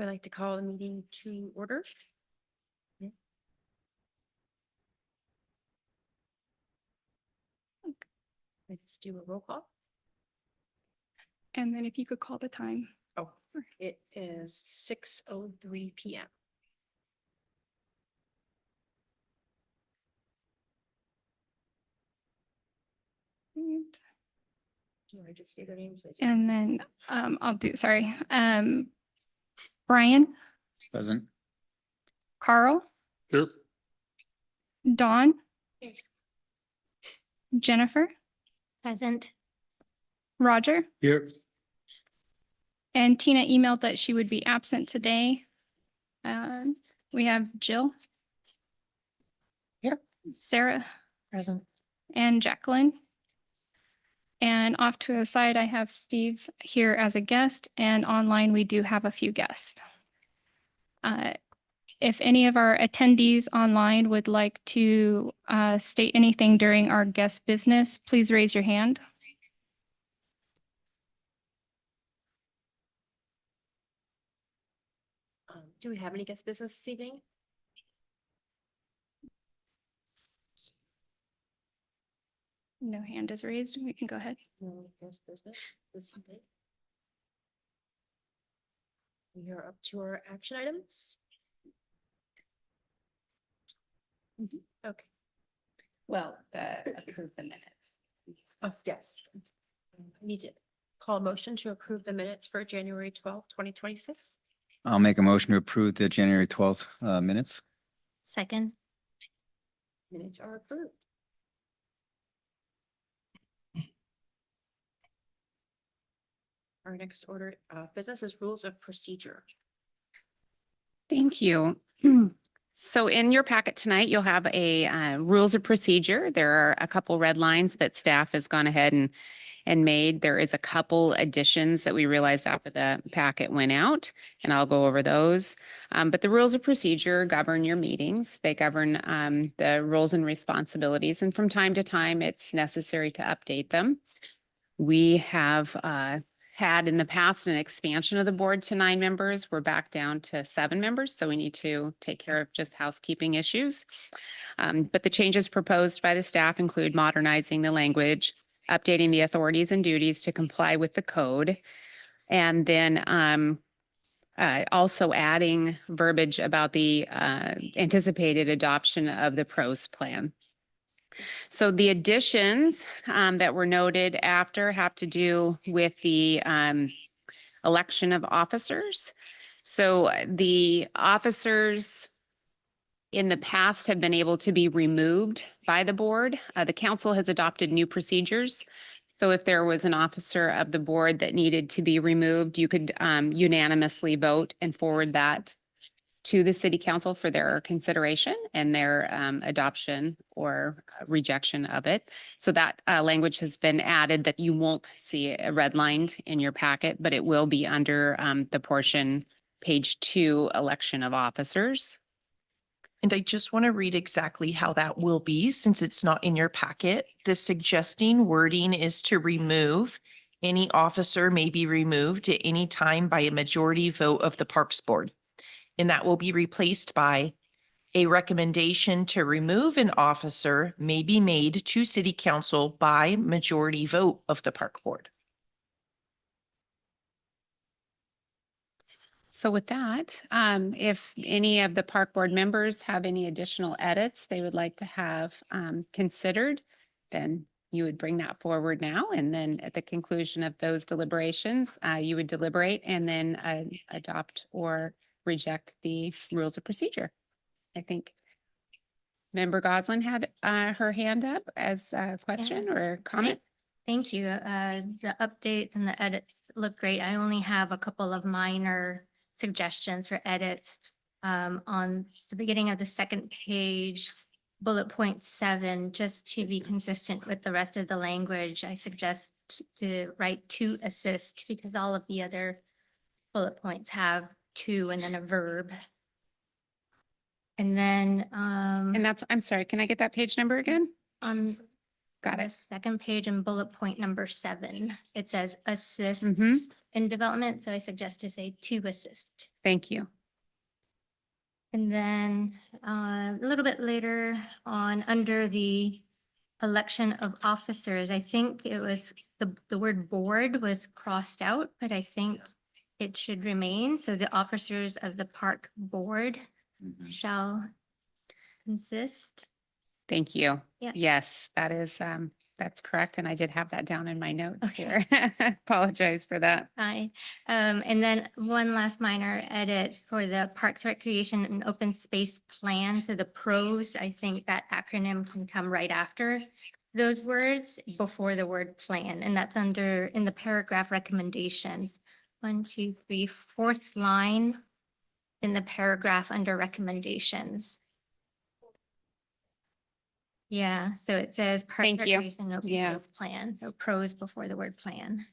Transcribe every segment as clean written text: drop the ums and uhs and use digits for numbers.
I'd like to call the meeting to order. Yeah. Let's do a roll call. And then if you could call the time. Oh, it is 6:03 PM. Do I just say their names? And then Brian, Present. Carl, Here. Dawn, Jennifer, Present. Roger, Here. and Tina emailed that she would be absent today. We have Jill. Here. Sarah Present. and Jacqueline. And off to the side, I have Steve here as a guest, and online we do have a few guests. If any of our attendees online would like to state anything during our guest business, please raise your hand. Do we have any guest business this evening? No hand is raised. We can go ahead. No guest business this evening. We are up to our action items. Okay. Well, approve the minutes. Oh, yes. I need to call a motion to approve the minutes for January 12th, 2026. I'll make a motion to approve the January 12th minutes. Second. Minutes are approved. Our next order of business is rules of procedure. Thank you. So in your packet tonight, you'll have a rules of procedure. There are a couple red lines that staff has gone ahead and made. There is a couple additions that we realized after the packet went out, and I'll go over those. But the rules of procedure govern your meetings. They govern the roles and responsibilities, and from time to time, it's necessary to update them. We have had in the past an expansion of the board to 9 members. We're back down to 7 members, so we need to take care of just housekeeping issues. But the changes proposed by the staff include modernizing the language, updating the authorities and duties to comply with the code, and then also adding verbiage about the anticipated adoption of the PROS plan. So the additions that were noted after have to do with the election of officers. So the officers in the past have been able to be removed by the board. The council has adopted new procedures. So if there was an officer of the board that needed to be removed, you could unanimously vote and forward that to the city council for their consideration and their adoption or rejection of it. So that language has been added that you won't see redlined in your packet, but it will be under the portion page 2, election of officers. And I just want to read exactly how that will be since it's not in your packet. The suggesting wording is to remove. Any officer may be removed at any time by a majority vote of the Parks Board. And that will be replaced by a recommendation to remove an officer may be made to City Council by majority vote of the Park Board. So with that, if any of the park board members have any additional edits they would like to have considered, then you would bring that forward now. And then at the conclusion of those deliberations, you would deliberate and then adopt or reject the rules of procedure. I think Member Goslin had her hand up as a question or comment. Thank you. The updates and the edits look great. I only have a couple of minor suggestions for edits. On the beginning of the second page, bullet point 7, just to be consistent with the rest of the language, I suggest to write to assist because all of the other bullet points have to and then a verb. And then And that's, I'm sorry, can I get that page number again? on Got The it. second page in bullet point number 7, it says assist Mhm. in development, so I suggest to say to assist. Thank you. And then a little bit later on, under the election of officers, I think it was, the word board was crossed out, but I think it should remain. So the officers of the park board shall consist. Thank you. Yeah. Yes, that's correct. And I did have that down in my notes Okay. here. Apologize for that. Aye. And then one last minor edit for the Parks, Recreation and Open Space Plan. So the PROS, I think that acronym can come right after those words before the word plan. And that's under, in the paragraph recommendations. 1, 2, 3, 4th line in the paragraph under recommendations. Yeah, so it says Parks, Thank you. Recreation and Open Yeah. Space Plan. So PROS before the word plan.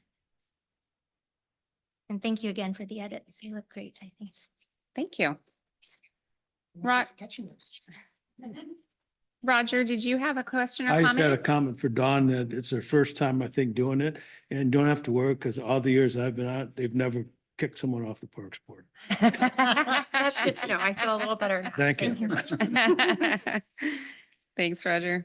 And thank you again for the edits. They look great, I think. Thank you. Right. Roger, did you have a question or I just had a comment? comment for Dawn that it's her first time, I think, doing it and don't have to worry because all the years I've been out, they've never kicked someone off the Parks Board. That's good to know. I feel a little better now. Thank you. Thanks, Roger.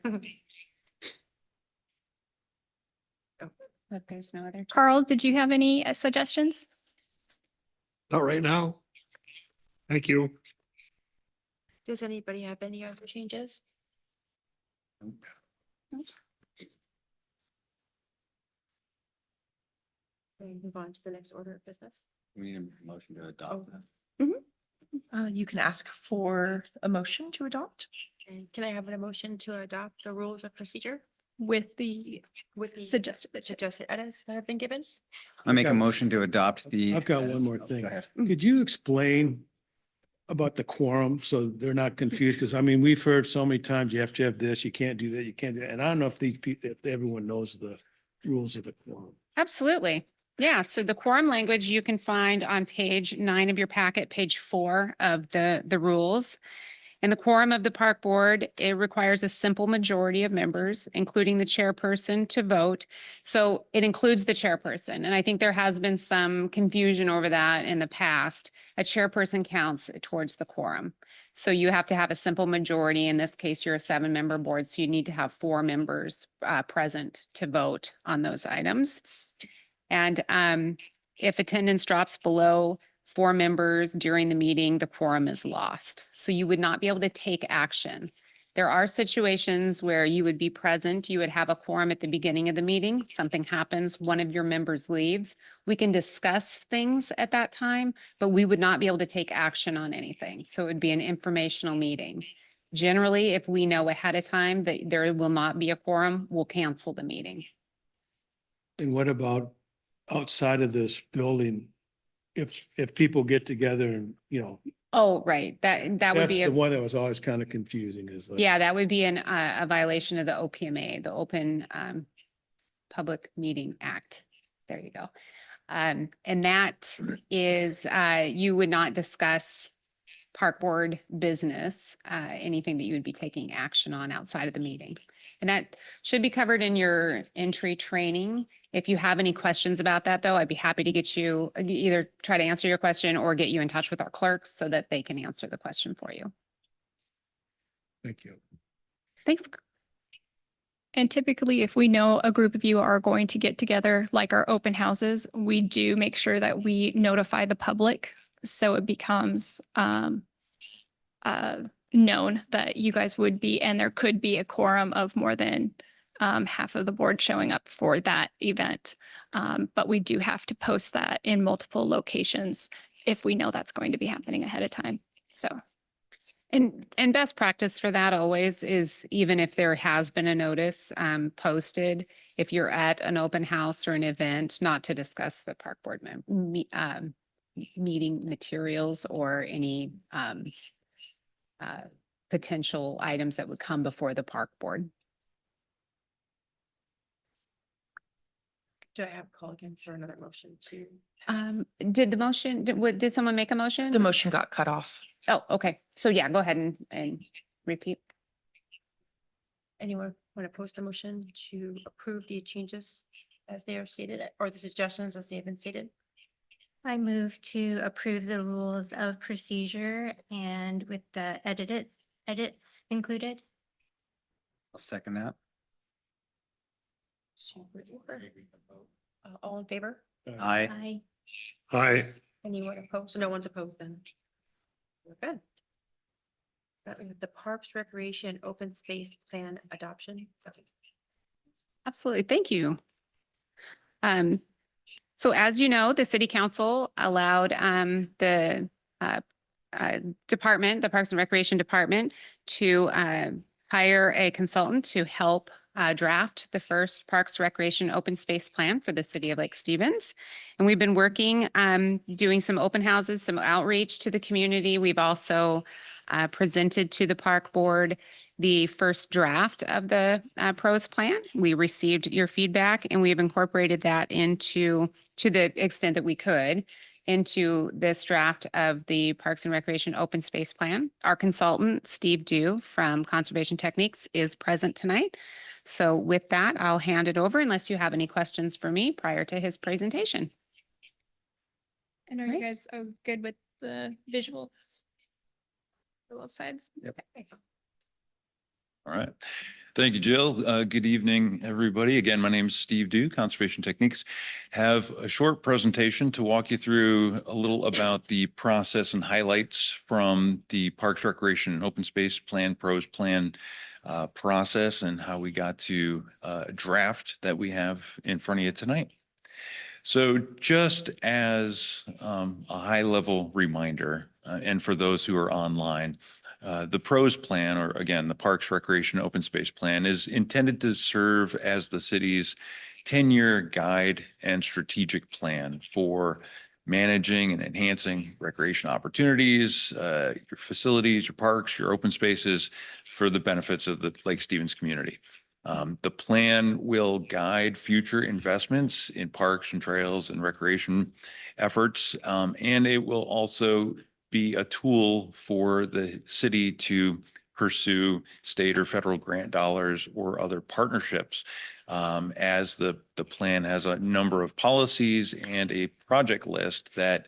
But there's no other. Carl, did you have any suggestions? Not right now. Thank you. Does anybody have any other changes? We move on to the next order of business. We need a motion to adopt. You can ask for a motion to adopt. And can I have a motion to adopt the rules of procedure With the with the suggested. suggested edits that have been given? I make a Okay. motion to adopt the. I've got one more Oh, thing. go ahead. Could you explain about the quorum so they're not confused? Because I mean, we've heard so many times you have to have this, you can't do that, you can't do that. And I don't know if these people, if everyone knows the rules of the quorum. Absolutely. Yeah, so the quorum language you can find on page 9 of your packet, page 4 of the rules. In the quorum of the park board, it requires a simple majority of members, including the chairperson, to vote. So it includes the chairperson, and I think there has been some confusion over that in the past. A chairperson counts towards the quorum. So you have to have a simple majority. In this case, you're a 7-member board, so you need to have 4 members present to vote on those items. And if attendance drops below 4 members during the meeting, the quorum is lost. So you would not be able to take action. There are situations where you would be present, you would have a quorum at the beginning of the meeting, something happens, one of your members leaves. We can discuss things at that time, but we would not be able to take action on anything. So it would be an informational meeting. Generally, if we know ahead of time that there will not be a quorum, we'll cancel the meeting. And what about outside of this building? If people get together and, you know, Oh, right. That would that's be the a. one that was always kind of confusing is like. Yeah, that would be a violation of the OPMA, the Open Public Meeting Act. There you go. And that is, you would not discuss park board business, anything that you would be taking action on outside of the meeting. And that should be covered in your entry training. If you have any questions about that, though, I'd be happy to get you, either try to answer your question or get you in touch with our clerks so that they can answer the question for you. Thank you. Thanks. And typically, if we know a group of you are going to get together, like our open houses, we do make sure that we notify the public. So it becomes known that you guys would be, and there could be a quorum of more than half of the board showing up for that event. But we do have to post that in multiple locations if we know that's going to be happening ahead of time. So. And best practice for that always is, even if there has been a notice posted, if you're at an open house or an event, not to discuss the park board meeting materials or any potential items that would come before the park board. Do I have a call again for another motion to? Did someone make a motion? The motion got cut off. Oh, okay. So yeah, go ahead and repeat. Anyone Want to post a motion to approve the changes as they are stated, or the suggestions as they have been stated? I move to approve the rules of procedure and with the edits included. I'll second that. All in favor? Aye. Aye. Hi. Anyone opposed? So no one's opposed then? We're good. That we have the Parks Recreation Open Space Plan adoption. Absolutely. Thank you. So as you know, the city council allowed the department, the Parks and Recreation Department, to hire a consultant to help draft the first Parks Recreation Open Space Plan for the city of Lake Stevens. And we've been working, doing some open houses, some outreach to the community. We've also presented to the park board the first draft of the pros plan. We received your feedback and we have incorporated that into, to the extent that we could, into this draft of the Parks and Recreation Open Space Plan. Our consultant, Steve Dew from Conservation Techniques, is present tonight. So with that, I'll hand it over unless you have any questions for me prior to his presentation. And are Right. you guys good with the visual? For both sides? All right. Thank you, Jill. Good evening, everybody. Again, my name is Steve Dew, Conservation Techniques. Have a short presentation to walk you through a little about the process and highlights from the Parks, Recreation, and Open Space Plan, PROS Plan process, and how we got to draft that we have in front of you tonight. So just as a high-level reminder, and for those who are online, the PROS plan, or again, the Parks, Recreation, Open Space Plan, is intended to serve as the city's 10-year guide and strategic plan for managing and enhancing recreation opportunities, your facilities, your parks, your open spaces for the benefits of the Lake Stevens community. The plan will guide future investments in parks and trails and recreation efforts, and it will also be a tool for the city to pursue state or federal grant dollars or other partnerships, as the plan has a number of policies and a project list that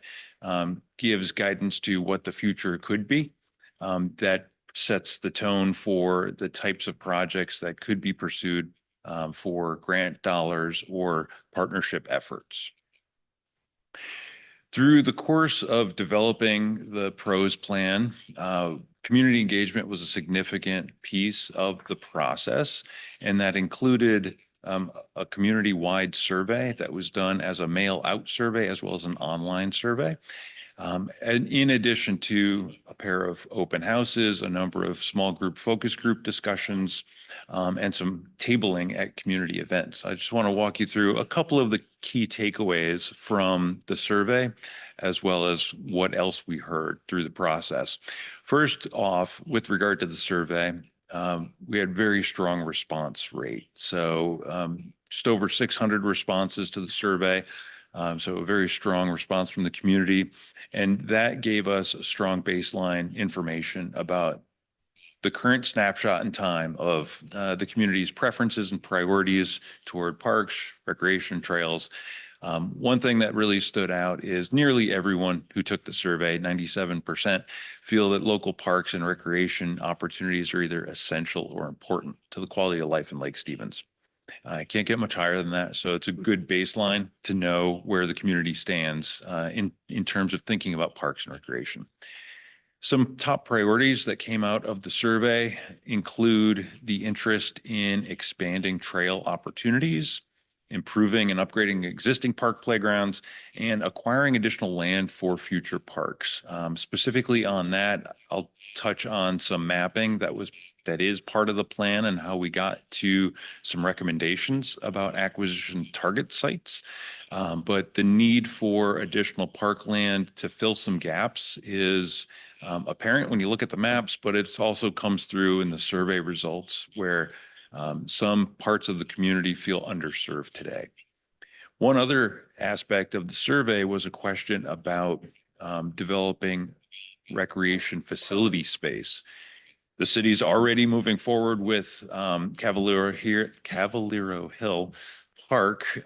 gives guidance to what the future could be, that sets the tone for the types of projects that could be pursued for grant dollars or partnership efforts. Through the course of developing the PROS plan, community engagement was a significant piece of the process, and that included a community-wide survey that was done as a mail-out survey as well as an online survey. And in addition to a pair of open houses, a number of small group focus group discussions, and some tabling at community events. I just want to walk you through a couple of the key takeaways from the survey, as well as what else we heard through the process. First off, with regard to the survey, we had very strong response rate. So just over 600 responses to the survey. So a very strong response from the community. And that gave us a strong baseline information about the current snapshot in time of the community's preferences and priorities toward parks, recreation, trails. One thing that really stood out is nearly everyone who took the survey, 97%, feel that local parks and recreation opportunities are either essential or important to the quality of life in Lake Stevens. I can't get much higher than that. So it's a good baseline to know where the community stands in terms of thinking about parks and recreation. Some top priorities that came out of the survey include the interest in expanding trail opportunities, improving and upgrading existing park playgrounds, and acquiring additional land for future parks. Specifically on that, I'll touch on some mapping that is part of the plan and how we got to some recommendations about acquisition target sites. But the need for additional parkland to fill some gaps is apparent when you look at the maps, but it also comes through in the survey results where some parts of the community feel underserved today. One other aspect of the survey was a question about developing recreation facility space. The city's already moving forward with Cavaliero Hill Park,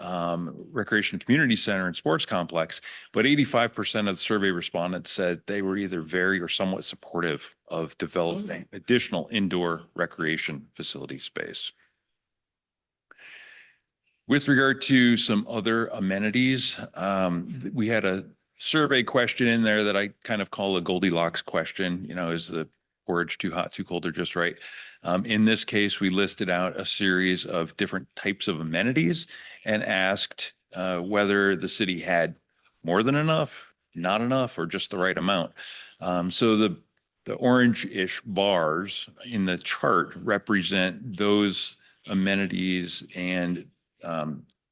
Recreation Community Center and Sports Complex, but 85% of the survey respondents said they were either very or somewhat supportive of developing additional indoor recreation facility space. With regard to some other amenities, we had a survey question in there that I kind of call a Goldilocks question. You know, is the porridge too hot, too cold, or just right? In this case, we listed out a series of different types of amenities and asked whether the city had more than enough, not enough, or just the right amount. So the orange-ish bars in the chart represent those amenities and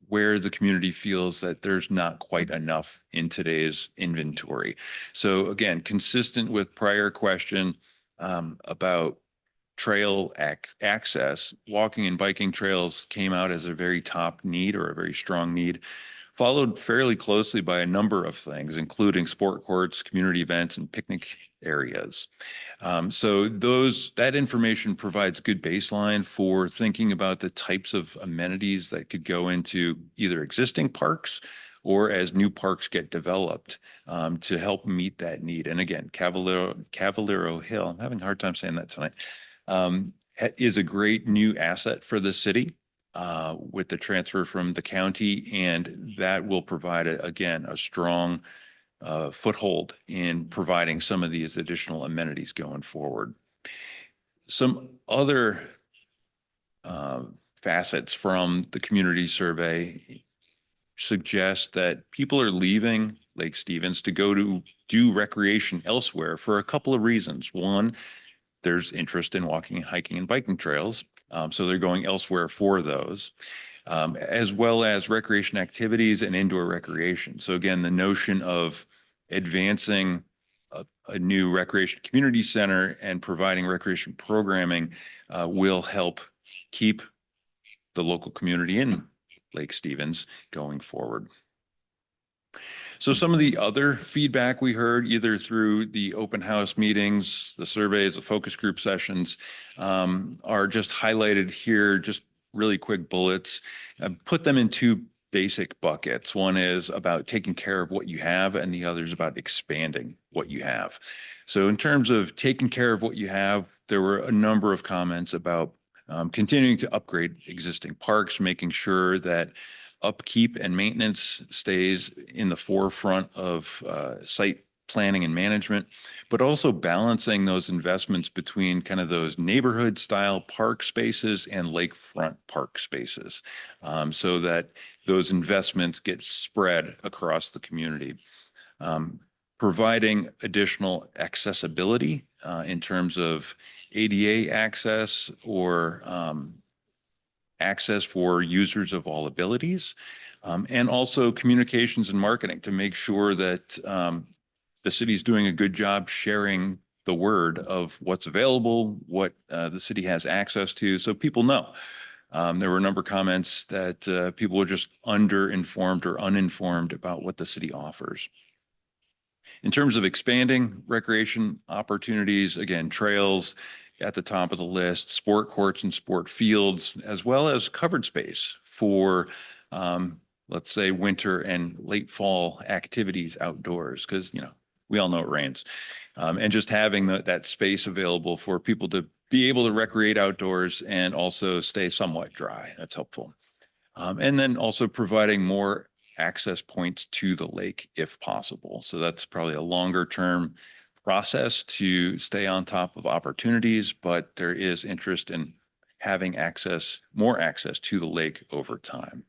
where the community feels that there's not quite enough in today's inventory. So again, consistent with prior question about trail access, walking and biking trails came out as a very top need or a very strong need, followed fairly closely by a number of things, including sport courts, community events, and picnic areas. So that information provides good baseline for thinking about the types of amenities that could go into either existing parks or as new parks get developed to help meet that need. And again, Cavaliero Hill, I'm having a hard time saying that tonight, is a great new asset for the city with the transfer from the county, and that will provide, again, a strong foothold in providing some of these additional amenities going forward. Some other facets from the community survey suggest that people are leaving Lake Stevens to go to do recreation elsewhere for a couple of reasons. One, there's interest in walking, hiking, and biking trails, so they're going elsewhere for those, as well as recreation activities and indoor recreation. So again, the notion of advancing a new recreation community center and providing recreation programming will help keep the local community in Lake Stevens going forward. So some of the other feedback we heard either through the open house meetings, the surveys, the focus group sessions are just highlighted here, just really quick bullets. Put them in two basic buckets. One is about taking care of what you have, and the other is about expanding what you have. So in terms of taking care of what you have, there were a number of comments about continuing to upgrade existing parks, making sure that upkeep and maintenance stays in the forefront of site planning and management, but also balancing those investments between kind of those neighborhood style park spaces and lakefront park spaces, so that those investments get spread across the community. Providing additional accessibility in terms of ADA access or access for users of all abilities, and also communications and marketing to make sure that the city is doing a good job sharing the word of what's available, what the city has access to, so people know. There were a number of comments that people were just underinformed or uninformed about what the city offers. In terms of expanding recreation opportunities, again, trails at the top of the list, sport courts and sport fields, as well as covered space for, let's say, winter and late fall activities outdoors, because, you know, we all know it rains. And just having that space available for people to be able to recreate outdoors and also stay somewhat dry. That's helpful. And then also providing more access points to the lake if possible. So that's probably a longer term process to stay on top of opportunities, but there is interest in having more access to the lake over time.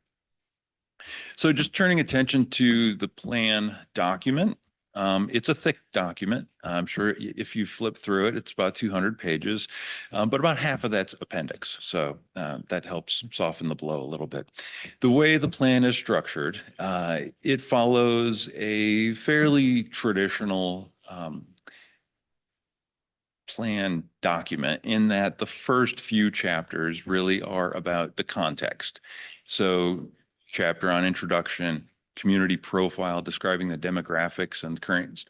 So just turning attention to the plan document. It's a thick document. I'm sure if you flip through it, it's about 200 pages, but about half of that's appendix. So that helps soften the blow a little bit. The way the plan is structured, it follows a fairly traditional plan document in that the first few chapters really are about the context. So chapter on introduction, community profile describing the demographics and current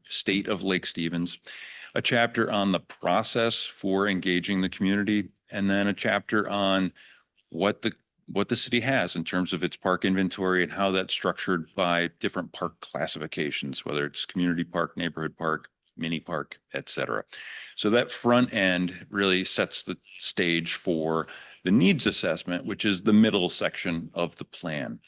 state of Lake Stevens. a chapter on the process for engaging the community, and then a chapter on what the city has in terms of its park inventory and how that's structured by different park classifications, whether it's community park, neighborhood park, mini park, et cetera. So that front end really sets the stage for the needs assessment, which is the middle section of the plan.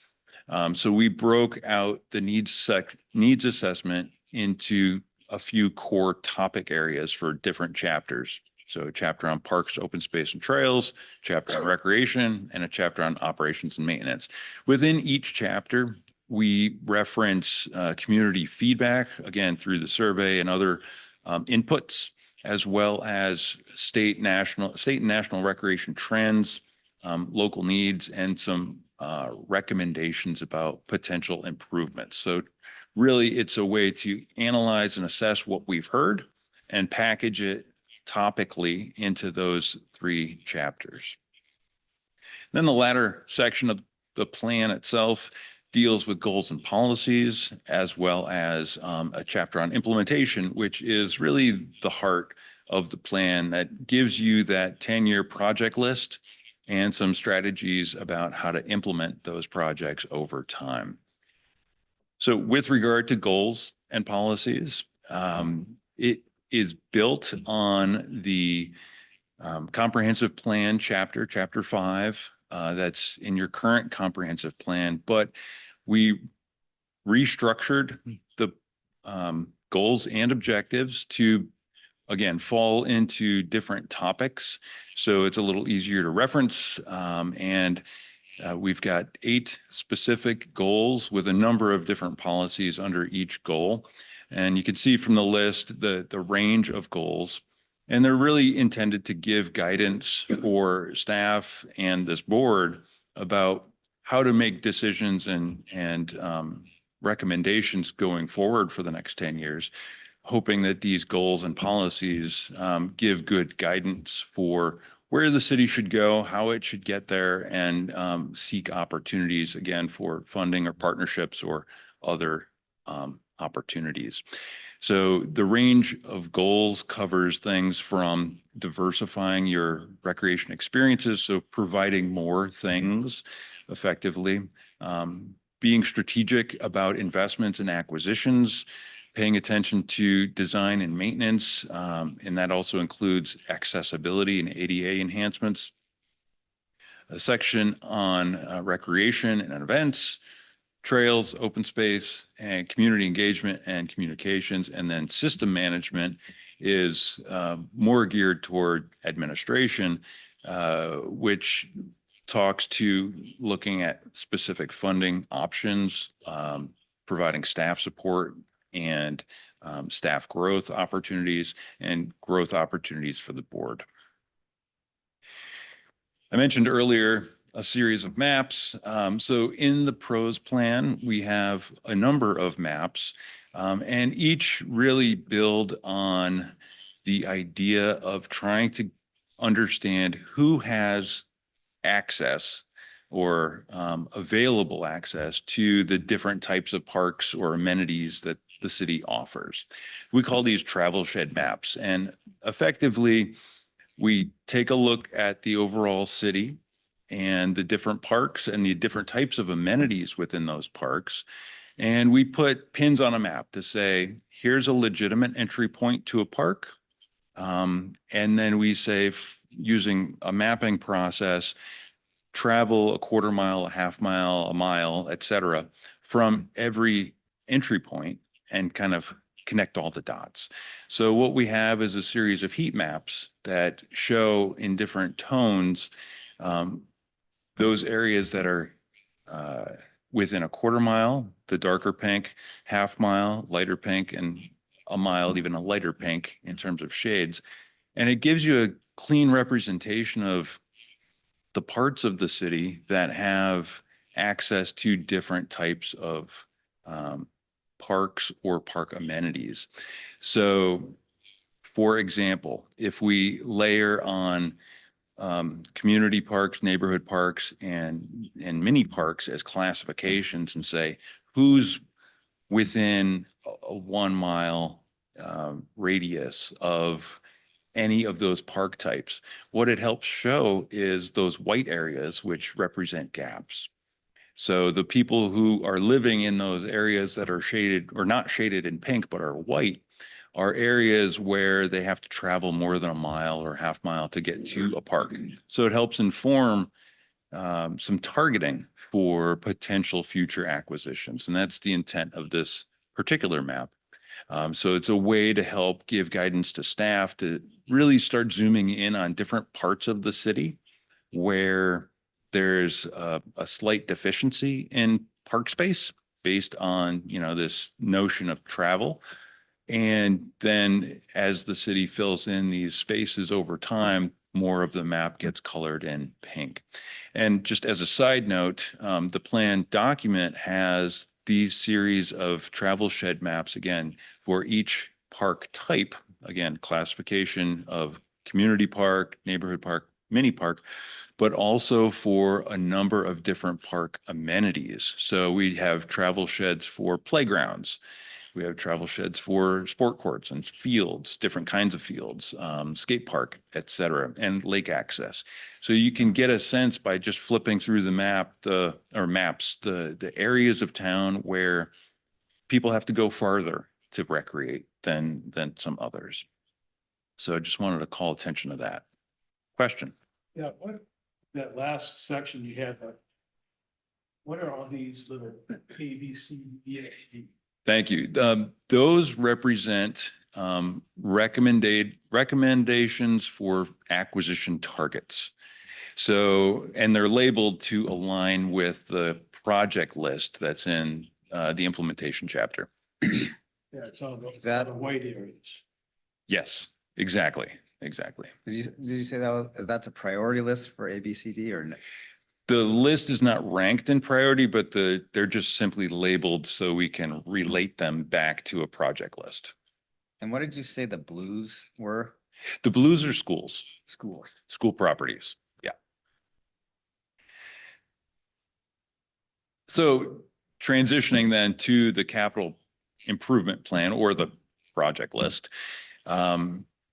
So we broke out the needs assessment into a few core topic areas for different chapters. So a chapter on parks, open space and trails, chapter on recreation, and a chapter on operations and maintenance. Within each chapter, we reference community feedback, again, through the survey and other inputs, as well as state and national recreation trends, local needs, and some recommendations about potential improvements. So really, it's a way to analyze and assess what we've heard and package it topically into those 3 chapters. Then the latter section of the plan itself deals with goals and policies, as well as a chapter on implementation, which is really the heart of the plan that gives you that 10-year project list and some strategies about how to implement those projects over time. So with regard to goals and policies, it is built on the comprehensive plan chapter 5, that's in your current comprehensive plan, but we restructured the goals and objectives to, again, fall into different topics. So it's a little easier to reference. And we've got 8 specific goals with a number of different policies under each goal. And you can see from the list the range of goals, and they're really intended to give guidance for staff and this board about how to make decisions and recommendations going forward for the next 10 years, hoping that these goals and policies give good guidance for where the city should go, how it should get there, and seek opportunities, again, for funding or partnerships or other opportunities. So the range of goals covers things from diversifying your recreation experiences, so providing more things effectively, being strategic about investments and acquisitions, paying attention to design and maintenance, and that also includes accessibility and ADA enhancements. A section on recreation and events, trails, open space, and community engagement and communications. And then system management is more geared toward administration, which talks to looking at specific funding options, providing staff support and staff growth opportunities and growth opportunities for the board. I mentioned earlier a series of maps. So in the PROS plan, we have a number of maps, and each really build on the idea of trying to understand who has access or available access to the different types of parks or amenities that the city offers. We call these travel shed maps, and effectively we take a look at the overall city and the different parks and the different types of amenities within those parks. And we put pins on a map to say, here's a legitimate entry point to a park. And then we say, using a mapping process, travel a quarter mile, a half mile, a mile, et cetera, from every entry point and kind of connect all the dots. So what we have is a series of heat maps that show in different tones those areas that are within a quarter mile, the darker pink, half mile, lighter pink, and a mile, even a lighter pink in terms of shades. And it gives you a clean representation of the parts of the city that have access to different types of parks or park amenities. So, for example, if we layer on community parks, neighborhood parks, and mini parks as classifications and say who's within a 1 mile radius of any of those park types. What it helps show is those white areas which represent gaps. So the people who are living in those areas that are shaded or not shaded in pink but are white are areas where they have to travel more than a mile or half mile to get to a park. So it helps inform some targeting for potential future acquisitions. And that's the intent of this particular map. So it's a way to help give guidance to staff to really start zooming in on different parts of the city where there's a slight deficiency in park space based on, this notion of travel. And then as the city fills in these spaces over time, more of the map gets colored in pink. And just as a side note, the plan document has these series of travel shed maps, again, for each park type, again, classification of community park, neighborhood park, mini park, but also for a number of different park amenities. So we have travel sheds for playgrounds. We have travel sheds for sport courts and fields, different kinds of fields, skate park, et cetera, and lake access. So you can get a sense by just flipping through the map, the areas of town where people have to go farther to recreate than some others. So I just wanted to call attention to that. Question? Yeah, that last section you had, what are all these little A, B, C, D, F, G? Thank you. Those represent recommendations for acquisition targets. So, and they're labeled to align with the project list that's in the implementation chapter. Yeah, it's all the white areas. Yes, exactly. Exactly. Did you say that's a priority list for A, B, C, D or no? The list is not ranked in priority, but they're just simply labeled so we can relate them back to a project list. And what did you say the blues were? The blues are schools, Schools. school properties. Yeah. So transitioning then to the capital improvement plan or the project list.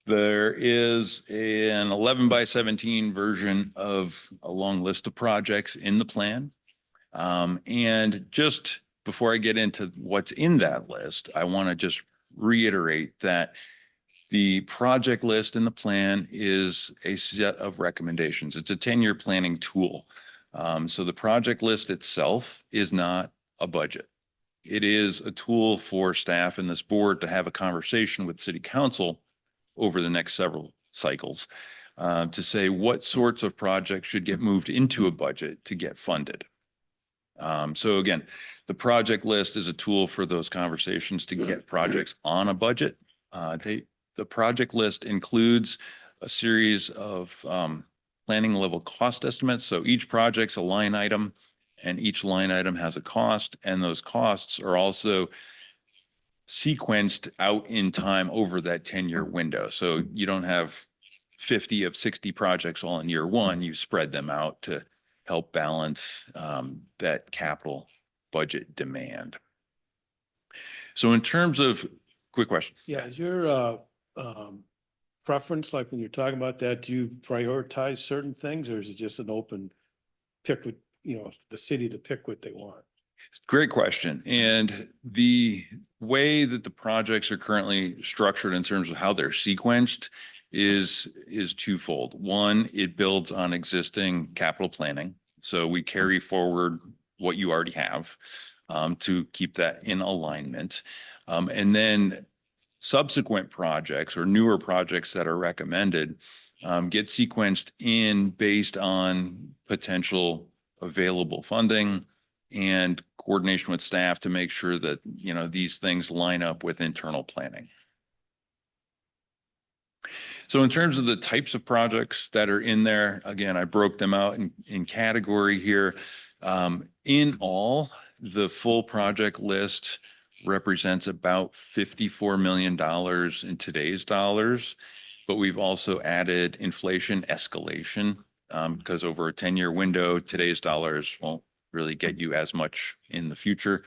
There is an 11/17 version of a long list of projects in the plan. And just before I get into what's in that list, I want to just reiterate that the project list in the plan is a set of recommendations. It's a 10-year planning tool. So the project list itself is not a budget. It is a tool for staff and this board to have a conversation with city council over the next several cycles to say what sorts of projects should get moved into a budget to get funded. So again, the project list is a tool for those conversations to get projects on a budget. The project list includes a series of planning level cost estimates. So each project's a line item and each line item has a cost, and those costs are also sequenced out in time over that 10-year window. So you don't have 50 of 60 projects all in year one. You spread them out to help balance that capital budget demand. So in terms of, quick question. Yeah, is your preference, like when you're talking about that, do you prioritize certain things or is it just an open pick with, the city to pick what they want? Great question. And the way that the projects are currently structured in terms of how they're sequenced is twofold. One, it builds on existing capital planning. So we carry forward what you already have to keep that in alignment. And then subsequent projects or newer projects that are recommended get sequenced in based on potential available funding and coordination with staff to make sure that, these things line up with internal planning. So in terms of the types of projects that are in there, again, I broke them out in category here. In all, the full project list represents about $54 million in today's dollars, but we've also added inflation escalation because over a 10-year window, today's dollars won't really get you as much in the future.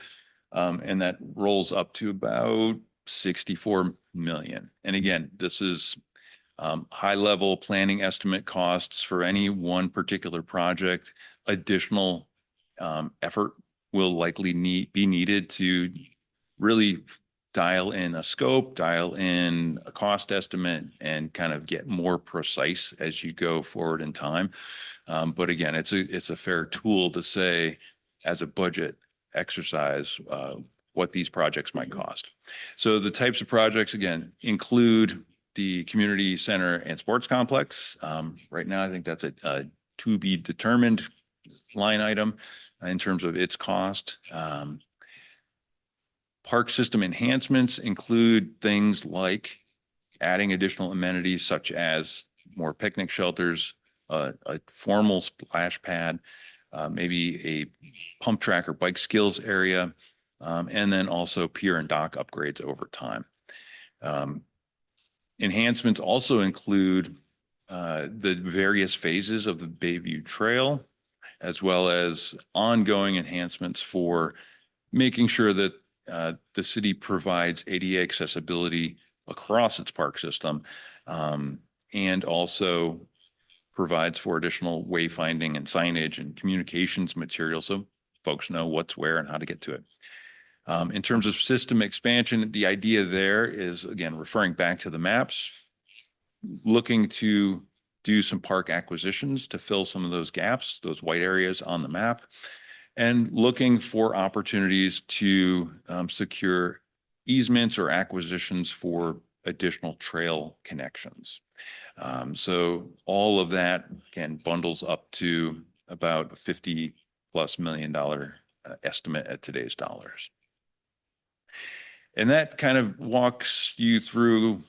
And that rolls up to about $64 million. And again, this is high-level planning estimate costs for any one particular project. Additional effort will likely be needed to really dial in a scope, dial in a cost estimate, and kind of get more precise as you go forward in time. But again, it's a fair tool to say, as a budget exercise, what these projects might cost. So the types of projects, again, include the community center and sports complex. Right now, I think that's a to be determined line item in terms of its cost. Park system enhancements include things like adding additional amenities such as more picnic shelters, a formal splash pad, maybe a pump track or bike skills area, and then also pier and dock upgrades over time. Enhancements also include the various phases of the Bayview Trail, as well as ongoing enhancements for making sure that the city provides ADA accessibility across its park system, and also provides for additional wayfinding and signage and communications material so folks know what's where and how to get to it. In terms of system expansion, the idea there is, again, referring back to the maps, looking to do some park acquisitions to fill some of those gaps, those white areas on the map, and looking for opportunities to secure easements or acquisitions for additional trail connections. So all of that, again, bundles up to about a $50+ million estimate at today's dollars. And that kind of walks you through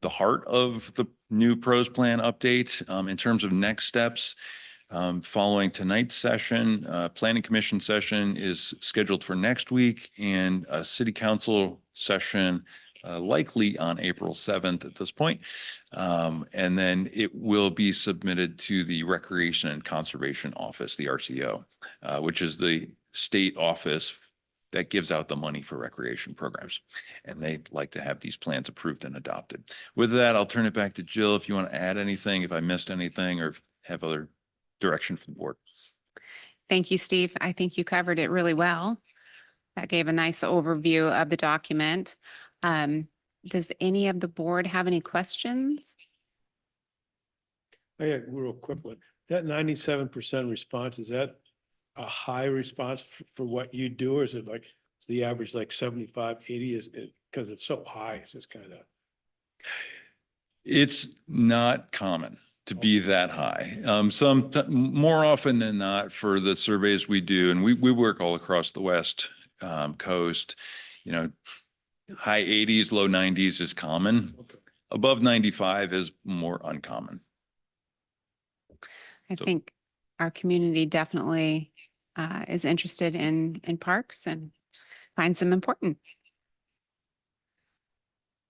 the heart of the new pros plan update. In terms of next steps, following tonight's session, planning commission session is scheduled for next week, and a city council session likely on April 7th at this point. And then it will be submitted to the Recreation and Conservation Office, the RCO, which is the state office that gives out the money for recreation programs. And they'd like to have these plans approved and adopted. With that, I'll turn it back to Jill if you want to add anything, if I missed anything, or have other direction from the board. Thank you, Steve. I think you covered it really well. That gave a nice overview of the document. Does any of the board have any questions? Oh, yeah, real quick one. That 97% response, is that a high response for what you do? Or is it like, is the average like 75, 80? Is it, because it's so high, it's just kind of. It's not common to be that high. More often than not for the surveys we do, and we work all across the West Coast, high 80s, low 90s is common. Above 95 is more uncommon. I think our community definitely is interested in parks and finds them important.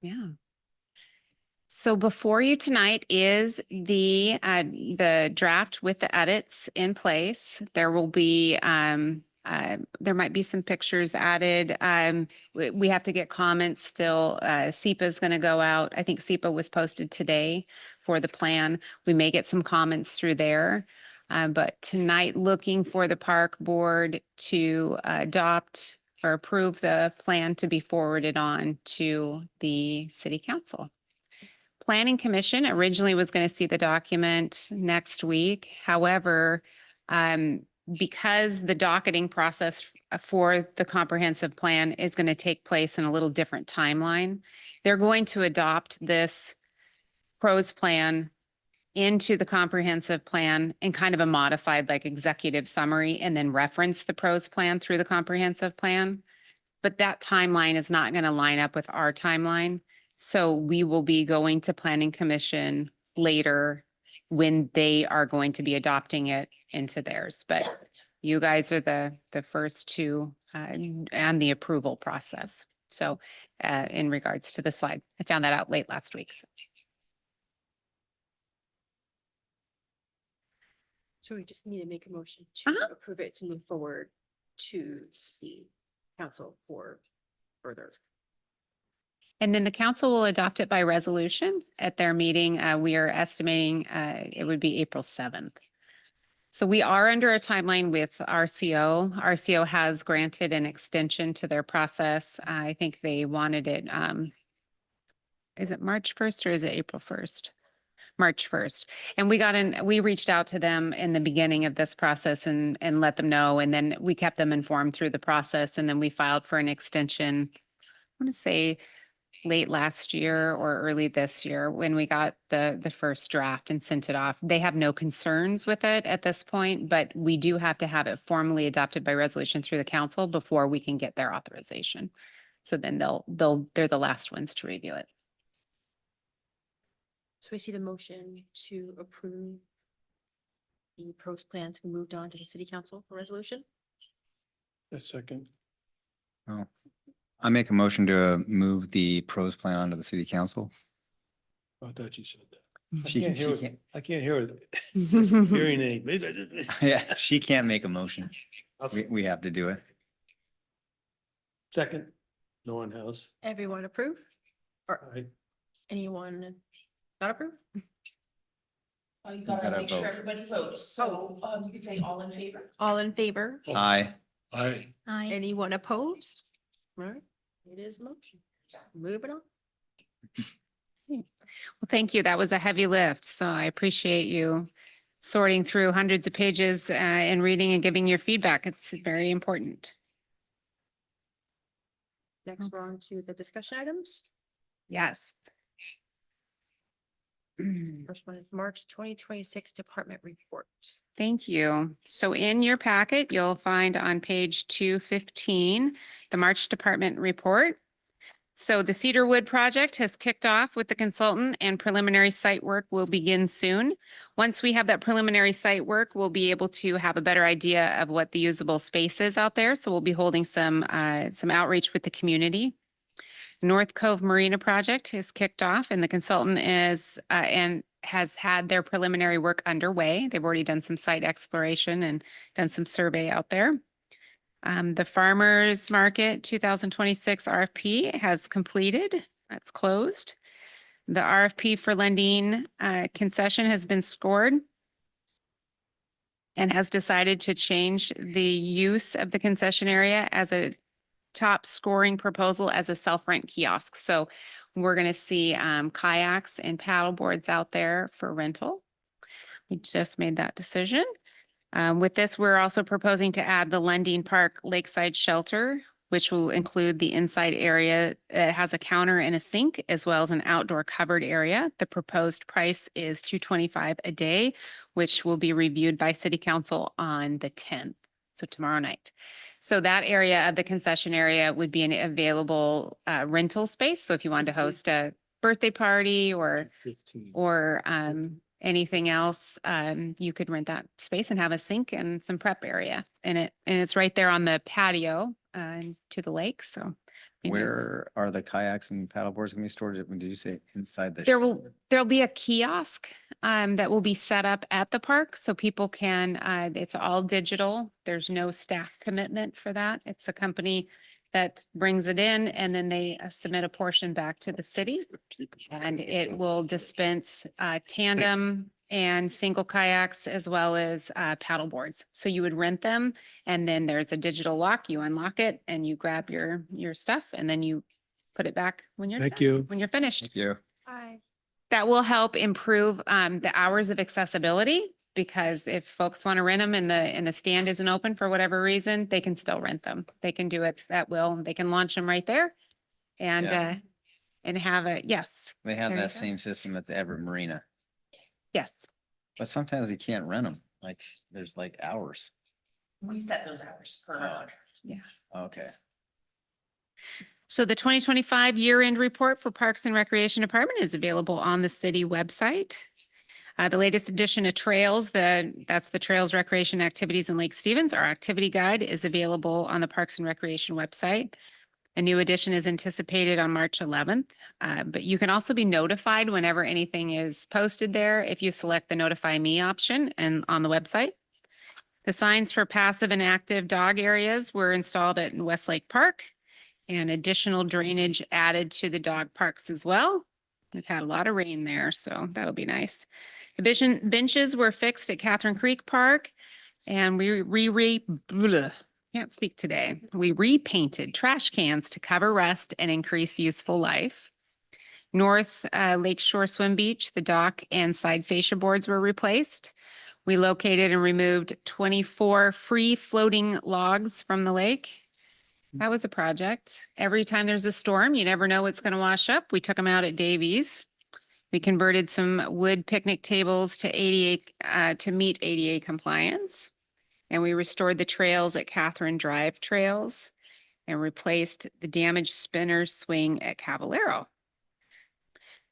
Yeah. So before you tonight is the draft with the edits in place. There will be there might be some pictures added. We have to get comments still. SEPA is going to go out. I think SEPA was posted today for the plan. We may get some comments through there. But tonight, looking for the park board to adopt or approve the plan to be forwarded on to the city council. Planning Commission originally was going to see the document next week. However, because the docketing process for the comprehensive plan is going to take place in a little different timeline, they're going to adopt this pros plan into the comprehensive plan in kind of a modified like executive summary, and then reference the pros plan through the comprehensive plan. But that timeline is not going to line up with our timeline. So we will be going to Planning Commission later when they are going to be adopting it into theirs. But you guys are the first to and the approval process. So in regards to the slide, I found that out late last week. So we just need to make a motion to approve it to move forward to the council for further. And then the council will adopt it by resolution at their meeting. We are estimating it would be April 7th. So we are under a timeline with RCO. RCO has granted an extension to their process. I think they wanted it, is it March 1st or is it April 1st? March 1st. And we reached out to them in the beginning of this process and let them know. And then we kept them informed through the process. And then we filed for an extension, I want to say late last year or early this year when we got the first draft and sent it off. They have no concerns with it at this point, but we do have to have it formally adopted by resolution through the council before we can get their authorization. So then they're the last ones to review it. So we see the motion to approve the pros plan to be moved on to the city council for resolution. A second. Oh, I make a motion to move the pros plan onto the city council. I thought you said that. She can't hear can't, it. I can't hear it. Hearing aid. yeah, she can't make a motion. We have to do it. Second, no one has. Everyone approve? Or Aye. anyone not approve? You gotta gotta make sure vote. everybody votes, so, you can say all in favor. All in favor? Aye. Aye. Aye. Anyone opposed? All right, it is motion. Moving on. Well, thank you. That was a heavy lift. So I appreciate you sorting through hundreds of pages and reading and giving your feedback. It's very important. Next, we're on to the discussion items. Yes. First one is March 2026 Department Report. Thank you. So in your packet, you'll find on page 215, the March Department Report. So the Cedarwood project has kicked off with the consultant and preliminary site work will begin soon. Once we have that preliminary site work, we'll be able to have a better idea of what the usable space is out there. So we'll be holding some outreach with the community. North Cove Marina project is kicked off and the consultant is and has had their preliminary work underway. They've already done some site exploration and done some survey out there. The Farmers Market 2026 RFP has completed. That's closed. The RFP for Lundin concession has been scored and has decided to change the use of the concession area as a top scoring proposal as a self-rent kiosk. So we're going to see kayaks and paddle boards out there for rental. We just made that decision. With this, we're also proposing to add the Lundin Park Lakeside Shelter, which will include the inside area that has a counter and a sink, as well as an outdoor covered area. The proposed price is $225 a day, which will be reviewed by City Council on the 10th, so tomorrow night. So that area of the concession area would be an available rental space. So if you wanted to host a birthday party or 15. anything else, you could rent that space and have a sink and some prep area in it. And it's right there on the patio to the lake. So Where are the kayaks and paddle boards going to be stored? Did you say inside the? there'll be a kiosk that will be set up at the park so people can, it's all digital. There's no staff commitment for that. It's a company that brings it in and then they submit a portion back to the city. And it will dispense tandem and single kayaks as well as paddle boards. So you would rent them and then there's a digital lock. You unlock it and you grab your stuff and then you put it back when you're Thank done, you. when you're finished. Thank you. Hi. That will help improve the hours of accessibility because if folks want to rent them and the stand isn't open for whatever reason, they can still rent them. They can do it at will. They can launch them right there and have a, yes, They have There you that go. same system at the Everett Marina, yes. but sometimes you can't rent them. Like there's like hours. We set those hours per Oh. contract. Okay. So the 2025 year-end report for Parks and Recreation Department is available on the city website. The latest edition of Trails, that's the Trails Recreation Activities in Lake Stevens. Our activity guide is available on the Parks and Recreation website. A new edition is anticipated on March 11th, but you can also be notified whenever anything is posted there if you select the Notify Me option and on the website. The signs for passive and active dog areas were installed at Westlake Park. and additional drainage added to the dog parks as well. We've had a lot of rain there, so that'll be nice. The benches were fixed at Catherine Creek Park, and can't speak today. We repainted trash cans to cover rust and increase useful life. North Lakeshore Swim Beach, the dock and side fascia boards were replaced. We located and removed 24 free floating logs from the lake. That was a project. Every time there's a storm, you never know what's going to wash up. We took them out at Davies. We converted some wood picnic tables to ADA, to meet ADA compliance. And we restored the trails at Catherine Drive Trails and replaced the damaged spinner swing at Caballero.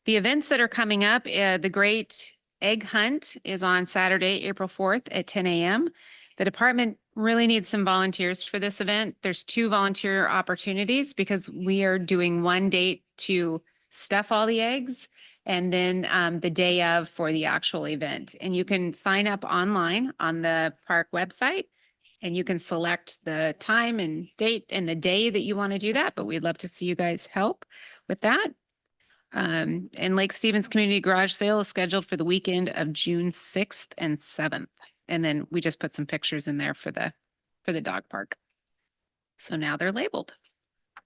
The events that are coming up, the Great Egg Hunt is on Saturday, April 4th at 10 a.m. The department really needs some volunteers for this event. There's 2 volunteer opportunities because we are doing one date to stuff all the eggs and then the day of for the actual event. And you can sign up online on the park website and you can select the time and date and the day that you want to do that. But we'd love to see you guys help with that. And Lake Stevens Community Garage Sale is scheduled for the weekend of June 6th and 7th. And then we just put some pictures in there for the dog park. So now they're labeled.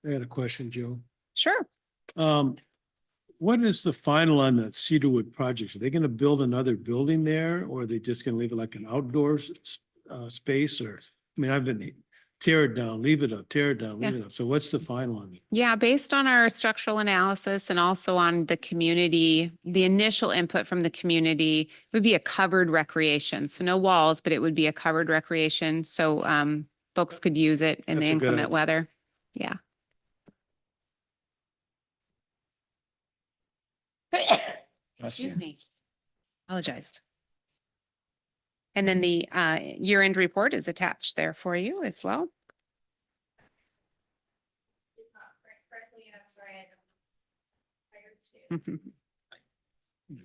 I had a question, Joe. Sure. What is the final on that Cedarwood project? Are they going to build another building there, or are they just going to leave it like an outdoors space? Or, I mean, I've been tear it down, leave it up, tear it down, leave it up. So what's the final on it? Yeah, based on our structural analysis and also on the community, the initial input from the community would be a covered recreation. So no walls, but it would be a covered recreation. So folks could use it in the That's a good inclement idea. weather. Yeah. Excuse me. Apologize. And then the year-end report is attached there for you as well.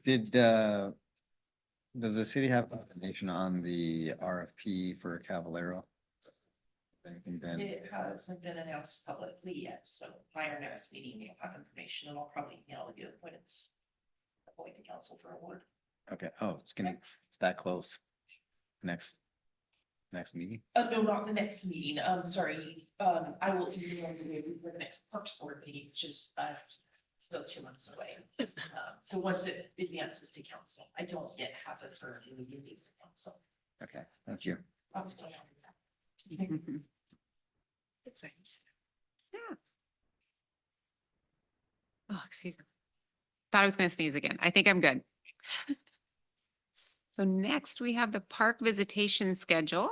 Did, does the city have information on the RFP for Caballero? Anything been- It hasn't been announced publicly yet, so by our next meeting, you'll have information and I'll probably email you when it's going to council for award. Okay, oh, it's that close. Next meeting? No, not the next meeting. Sorry. I will email you for the next Parks Board meeting, which is still 2 months away. So once it advances to council, I don't yet have a firm meeting to council. Okay, thank you. I'll tell you that. Exciting. Yeah. Oh, excuse me. Thought I was going to sneeze again. I think I'm good. So next we have the park visitation schedule.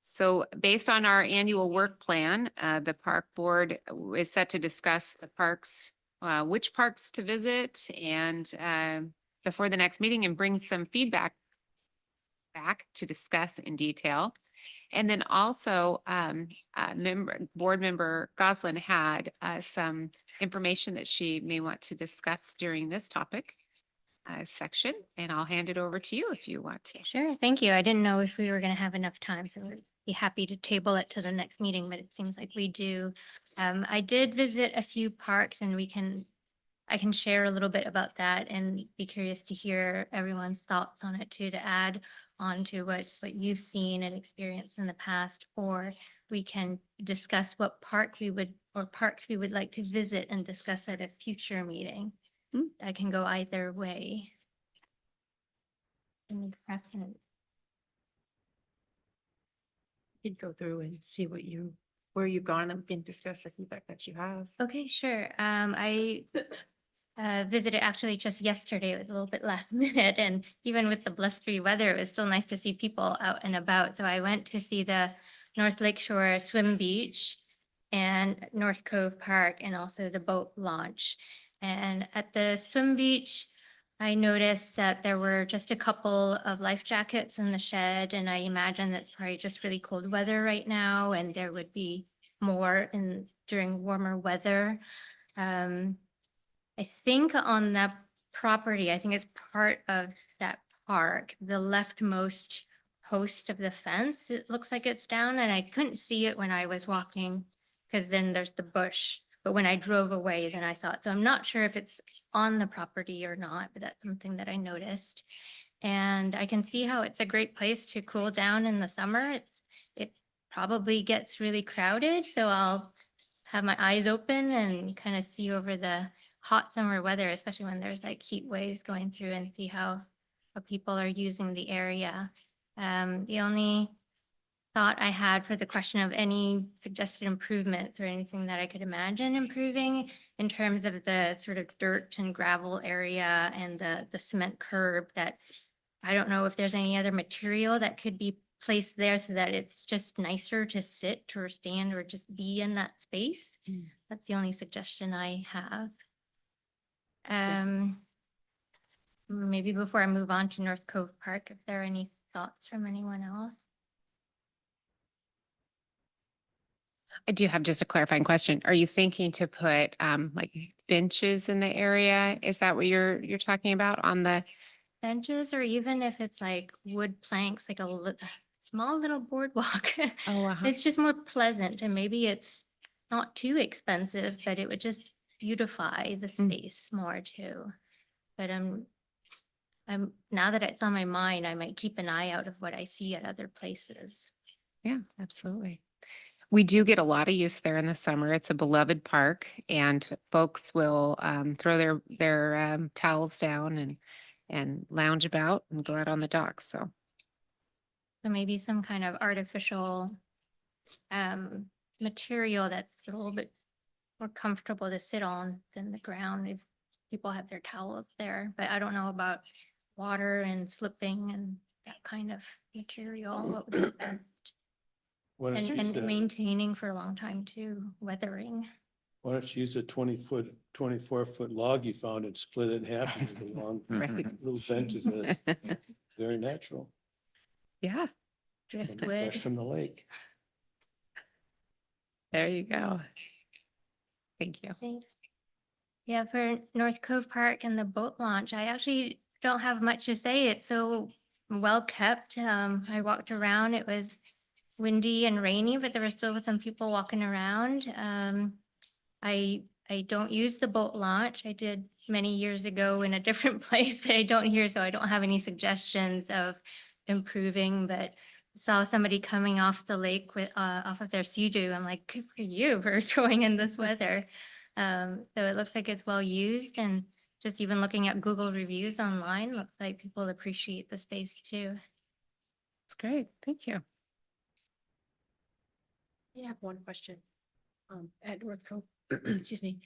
So based on our annual work plan, the park board is set to discuss the parks, which parks to visit and before the next meeting and bring some feedback back to discuss in detail. And then also board member Goslin had some information that she may want to discuss during this topic section, and I'll hand it over to you if you want to. Sure, thank you. I didn't know if we were going to have enough time, so we'd be happy to table it to the next meeting, but it seems like we do. I did visit a few parks and I can share a little bit about that and be curious to hear everyone's thoughts on it too, to add on to what you've seen and experienced in the past, or we can discuss what parks we would like to visit and discuss at a future meeting. I can go either way. Any preference? You'd go through and see where you've gone and we can discuss the feedback that you have. Okay, sure. I visited actually just yesterday. It was a little bit last minute, and even with the blustery weather, it was still nice to see people out and about. So I went to see the North Lakeshore Swim Beach and North Cove Park and also the boat launch. And at the swim beach, I noticed that there were just a couple of life jackets in the shed, and I imagine that's probably just really cold weather right now, and there would be more during warmer weather. I think on that property, I think it's part of that park, the leftmost post of the fence, it looks like it's down, and I couldn't see it when I was walking because then there's the bush. But when I drove away, then I saw it. So I'm not sure if it's on the property or not, but that's something that I noticed. And I can see how it's a great place to cool down in the summer. It probably gets really crowded, so I'll have my eyes open and kind of see over the hot summer weather, especially when there's like heat waves going through, and see how people are using the area. The only thought I had for the question of any suggested improvements or anything that I could imagine improving in terms of the sort of dirt and gravel area and the cement curb, that I don't know if there's any other material that could be placed there so that it's just nicer to sit or stand or just be in that space. That's the only suggestion I have. Maybe before I move on to North Cove Park, if there are any thoughts from anyone else? I do have just a clarifying question. Are you thinking to put like benches in the area? Is that what you're talking about on the? Benches, or even if it's like wood planks, like a small little boardwalk. Oh, It's just more pleasant, and maybe it's not too expensive, but it would just beautify the space more too. But I'm now that it's on my mind, I might keep an eye out of what I see at other places. Yeah, absolutely. We do get a lot of use there in the summer. It's a beloved park, and folks will throw their towels down and lounge about and go out on the docks. So So maybe some kind of artificial material that's a little bit more comfortable to sit on than the ground if people have their towels there. But I don't know about water and slipping and that kind of material. What would be best? Why don't you use And the- maintaining for a long time too, weathering. why don't you use a 24-foot log you found and split it in half and make a long Right. little benches in it. Very natural. yeah, and Driftwood. Fresh from the lake. there you go. Thank you. Thanks. Yeah, for North Cove Park and the boat launch, I actually don't have much to say. It's so well kept. I walked around, it was windy and rainy, but there were still some people walking around. I don't use the boat launch. I did many years ago in a different place, but I don't here, so I don't have any suggestions of improving, but saw somebody coming off the lake with off of their Sea-Doo. I'm like, good for you for going in this weather. So it looks like it's well used, and just even looking at Google reviews online, looks like people appreciate the space too. It's great. Thank you. I have one question. At North Cove, excuse me,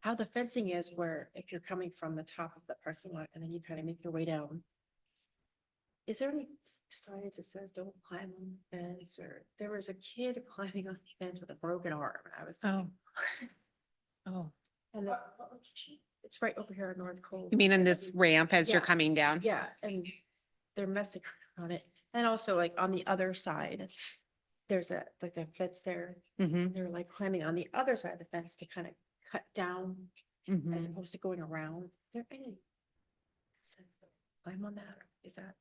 how the fencing is where if you're coming from the top of the parking lot and then you kind of make your way down. Is there any signage that says don't climb on the fence, or there was a kid climbing on the fence with a broken arm? I was. Oh. Oh, And it's right over here in North Cove. you mean in this ramp as you're Yeah. coming down? Yeah, and they're messing on it. And also like on the other side, there's like a fence there. Mm-hmm. They're like climbing on the other side of the fence to kind of cut down Mm-hmm. as opposed to going around. Is there any sense of climb on that? Or is that,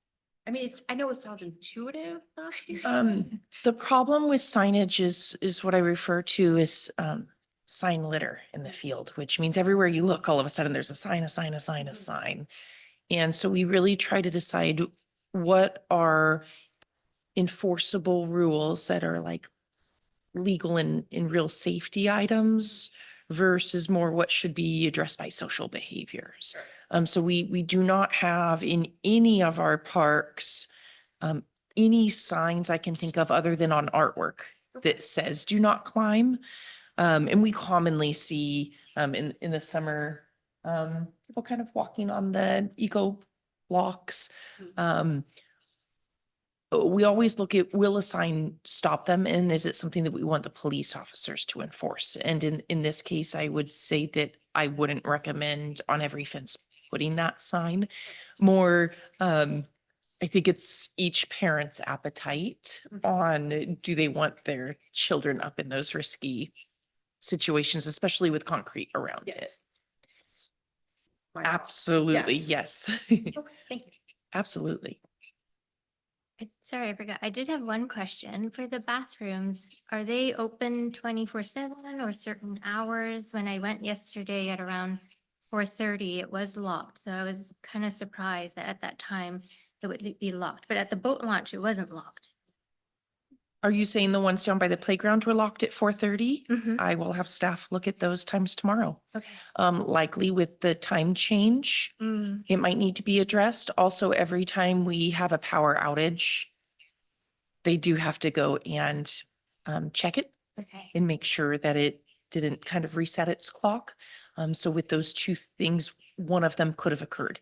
I mean, I know it sounds intuitive. The problem with signage is what I refer to as sign litter in the field, which means everywhere you look, all of a sudden there's a sign, a sign, a sign, a sign. And so we really try to decide what are enforceable rules that are like legal in real safety items versus more what should be addressed by social behaviors. So we do not have in any of our parks any signs I can think of other than on artwork that says do not climb. And we commonly see in the summer people kind of walking on the eco blocks. We always look at, will a sign stop them? And is it something that we want the police officers to enforce? And in this case, I would say that I wouldn't recommend on every fence putting that sign. More, I think it's each parent's appetite on, do they want their children up in those risky situations, especially with concrete around it? Yes. My fault. Absolutely, Yes. yes. Okay, thank you. Absolutely. Sorry, I forgot. I did have one question. For the bathrooms, are they open 24/7 or certain hours? When I went yesterday at around 4:30, it was locked. So I was kind of surprised that at that time it would be locked, but at the boat launch, it wasn't locked. Are you saying the ones down by the playground were locked at 4:30? Mhm. I will have staff look at those times tomorrow. Okay. Likely with the time change, Mm, it might need to be addressed. Also, every time we have a power outage, they do have to go and check it okay. and make sure that it didn't kind of reset its clock. So with those two things, one of them could have occurred.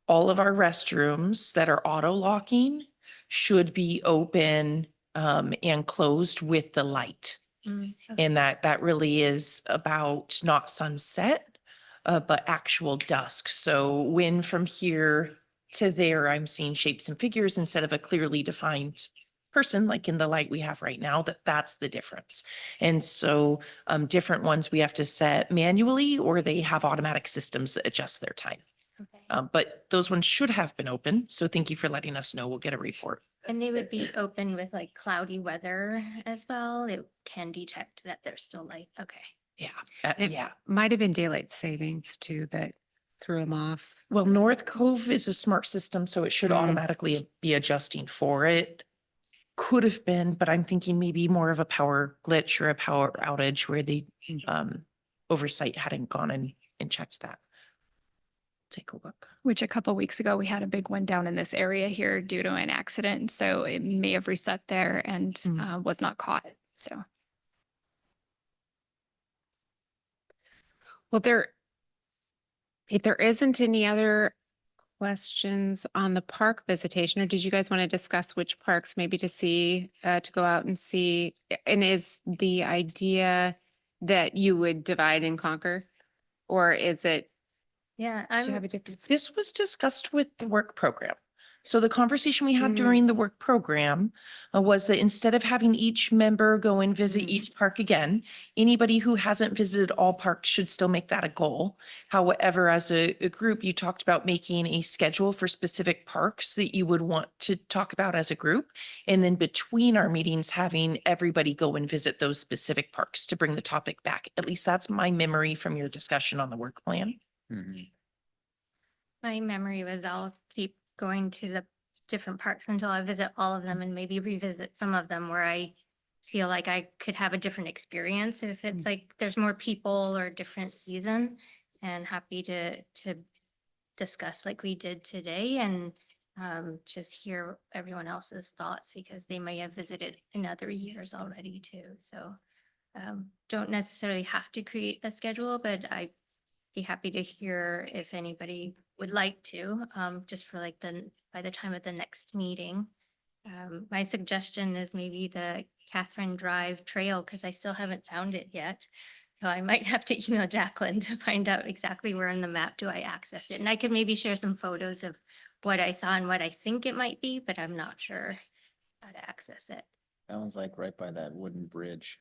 All of our restrooms that are auto locking should be open and closed with the light. Mm, okay. And that really is about not sunset, but actual dusk. So when from here to there, I'm seeing shapes and figures instead of a clearly defined person, like in the light we have right now, that's the difference. And so different ones we have to set manually, or they have automatic systems that adjust their time. Okay. But those ones should have been open. So thank you for letting us know. We'll get a report. And they would be open with like cloudy weather as well. It can detect that there's still light. Okay. Yeah. It Yeah. might have been daylight savings too that threw them off. Well, North Cove is a smart system, so it should Mm. automatically be adjusting for it. Could have been, but I'm thinking maybe more of a power glitch or a power outage where the oversight hadn't gone and checked that. Take a look. Which a couple weeks ago, we had a big one down in this area here due to an accident. So it may have reset there and Mm. was not caught. So Well, if there isn't any other questions on the park visitation, or did you guys want to discuss which parks maybe to see, to go out and see? And is the idea that you would divide and conquer? Or is it, Yeah, did you have I'm, a different? This was discussed with the work program. So the conversation we had Mhm. during the work program was that instead of having each member go and visit Mhm. each park again, anybody who hasn't visited all parks should still make that a goal. However, as a group, you talked about making a schedule for specific parks that you would want to talk about as a group. And then between our meetings, having everybody go and visit those specific parks to bring the topic back. At least that's my memory from your discussion on the work plan. Mhm. my memory was I'll keep going to the different parks until I visit all of them and maybe revisit some of them where I feel like I could have a different experience if it's like there's more people or different season, and happy to discuss like we did today and just hear everyone else's thoughts because they may have visited in other years already too. So don't necessarily have to create a schedule, but I'd be happy to hear if anybody would like to, just for like by the time of the next meeting. My suggestion is maybe the Catherine Drive Trail, because I still haven't found it yet. So I might have to email Jacqueline to find out exactly where on the map do I access it. And I could maybe share some photos of what I saw and what I think it might be, but I'm not sure how to access it. That one's like right by that wooden bridge.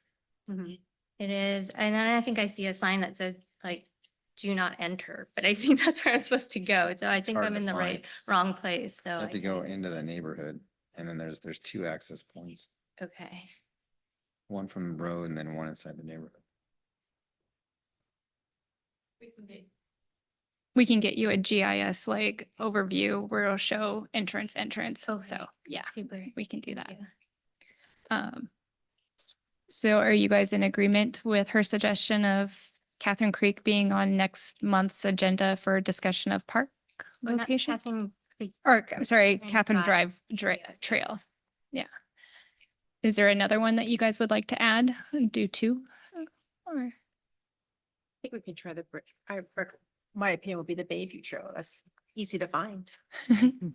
It is, and then I think I see a sign that says like, do not enter, but I think that's where I'm supposed to go. So I think hard I'm to in the wrong place, so. You have to I go think- into the neighborhood and then there's two access points, Okay, one from the road and then one inside the neighborhood. we can get you a GIS like overview where it'll show entrance. Okay. So yeah, super. we can do that. Yeah. So are you guys in agreement with her suggestion of Catherine Creek being on next month's agenda for discussion of park Or not location? Catherine Creek. Or, I'm sorry, Catherine Catherine Drive. Drive Trail. Yeah. Is there another one that you guys would like to add? Do two? Or, I think we can try my opinion would be the Bayview Trail. That's easy to find.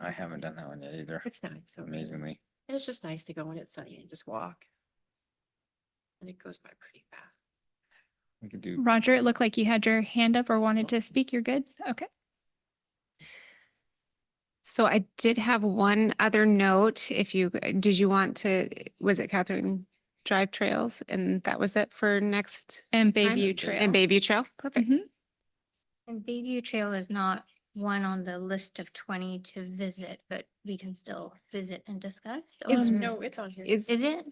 I haven't done that one yet either, It's nice. okay. amazingly. And it's just nice to go when it's sunny and just walk. And it goes by pretty fast. We could do, Roger, it looked like you had your hand up or wanted to speak. You're good? Okay. So I did have one other note. Did you want to, was it Catherine Drive Trails? And that was it for next? And time? Bayview Trail. And Bayview Trail, perfect. Mhm. And Bayview Trail is not one on the list of 20 to visit, but we can still visit and discuss? Is- or- No, it's on here. Is, Is it?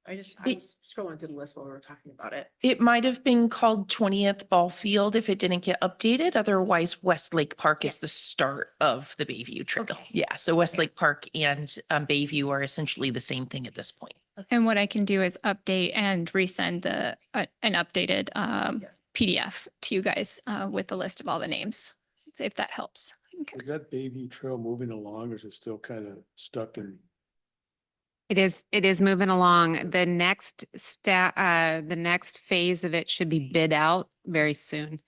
I It- was scrolling through the list while we were talking about it. It might have been called 20th Ball Field if it didn't get updated. Otherwise, Westlake Park is the start of the Bayview Trail. Okay. Yeah, so Westlake Park and Bayview are essentially the same thing at this point. and what I can do is update and resend an updated Yeah. PDF to you guys with the list of all the names, if that helps. Okay. Is that Bayview Trail moving along or is it still kind of stuck in? It is moving along. The next the next phase of it should be bid out very soon.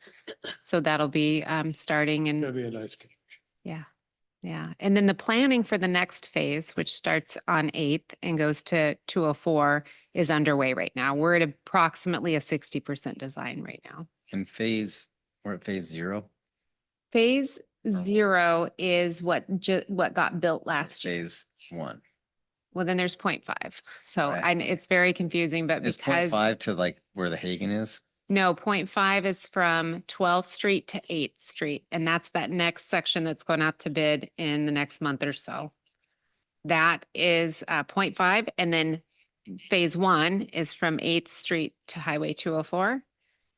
So that'll be starting in. Gonna be a nice. Yeah, yeah. And then the planning for the next phase, which starts on 8th and goes to 204, is underway right now. We're at approximately a 60% design right now. In we're at phase 0. Phase 0 is what got built last year. Phase 1. Well, then there's 0.5. So Right. it's very confusing, but Is because 0.5 to like where the Hagen is? no, 0.5 is from 12th Street to 8th Street. And that's that next section that's going out to bid in the next month or so. That is 0.5. And then phase 1 is from 8th Street to Highway 204.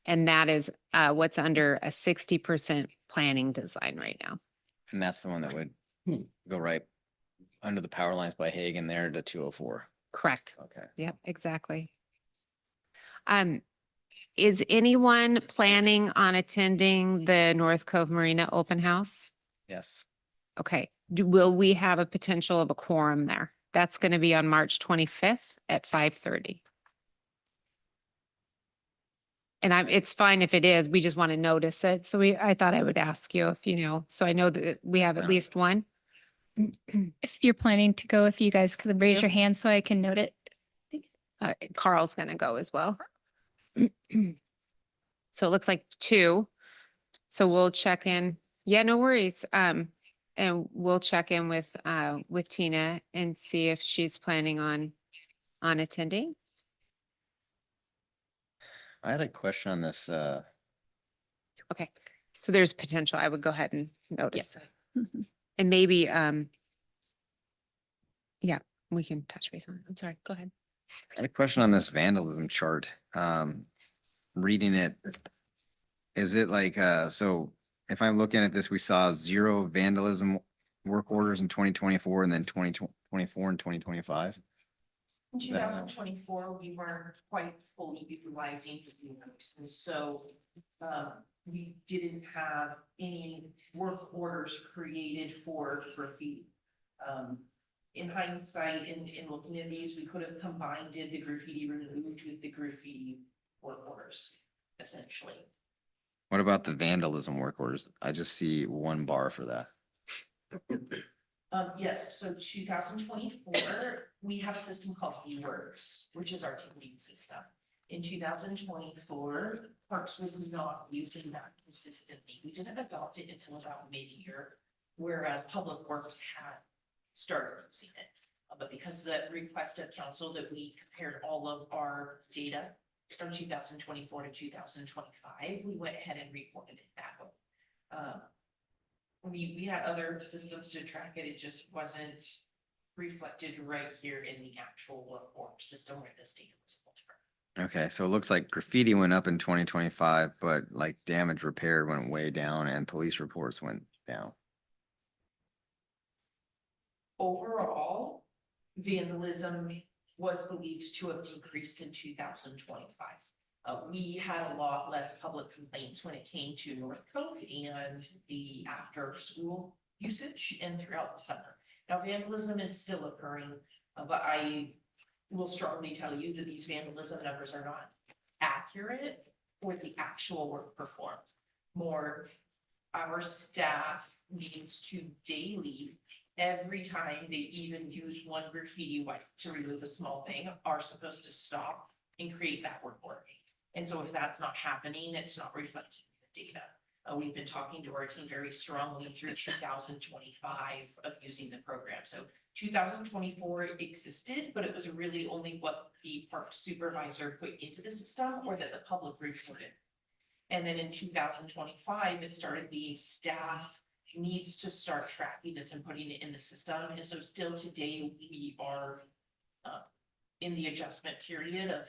And that is what's under a 60% planning design right now. And that's the one that would go right under the power lines by Hagen there to 204. Correct. Okay. Yep, exactly. Is anyone planning on attending the North Cove Marina open house? Yes. Okay, will we have a potential of a quorum there? That's going to be on March 25th at 5:30. And it's fine if it is, we just want to notice it. So I thought I would ask you if you know, so I know that we have at least one. If you're planning to go, if you guys could raise your hand so I can note it. Carl's going to go as well. So it looks like 2. So we'll check in. Yeah, no worries. And we'll check in with Tina and see if she's planning on attending. I had a question on this. Okay. So there's potential. I would go ahead and notice. Mhm. And maybe, yeah, we can touch base on it. I'm sorry. Go ahead. I had a question on this vandalism chart. Reading it, is it like, so if I'm looking at this, we saw 0 vandalism work orders in 2024 and then 2024 and 2025? In Is that- 2024, we weren't quite fully utilizing the units, and so we didn't have any work orders created for graffiti. In hindsight, in looking at these, we could have combined the graffiti removed with the graffiti work orders, essentially. What about the vandalism work orders? I just see 1 bar for that. Yes, so 2024, we have a system called VWorks, which is our ticketing system. In 2024, Parks was not using that consistently. We didn't adopt it until about mid-year, whereas Public Works had started using it. But because of the request of council that we compared all of our data from 2024 to 2025, we went ahead and reported it that way. We had other systems to track it, it just wasn't reflected right here in the actual work order system where this data was pulled from. Okay, so it looks like graffiti went up in 2025, but like damage repaired went way down and police reports went down. Overall, vandalism was believed to have decreased in 2025. We had a lot less public complaints when it came to North Cove and the after-school usage and throughout the summer. Now, vandalism is still occurring, but I will strongly tell you that these vandalism numbers are not accurate for the actual work performed. More, our staff needs to daily, every time they even use 1 graffiti wipe to remove a small thing, are supposed to stop and create that work order. And so if that's not happening, it's not reflecting the data. We've been talking to our team very strongly through 2025 of using the program. So 2024 existed, but it was really only what the park supervisor put into the system or that the public reported. And then in 2025, it started being staff needs to start tracking this and putting it in the system. And so still today, we are in the adjustment period of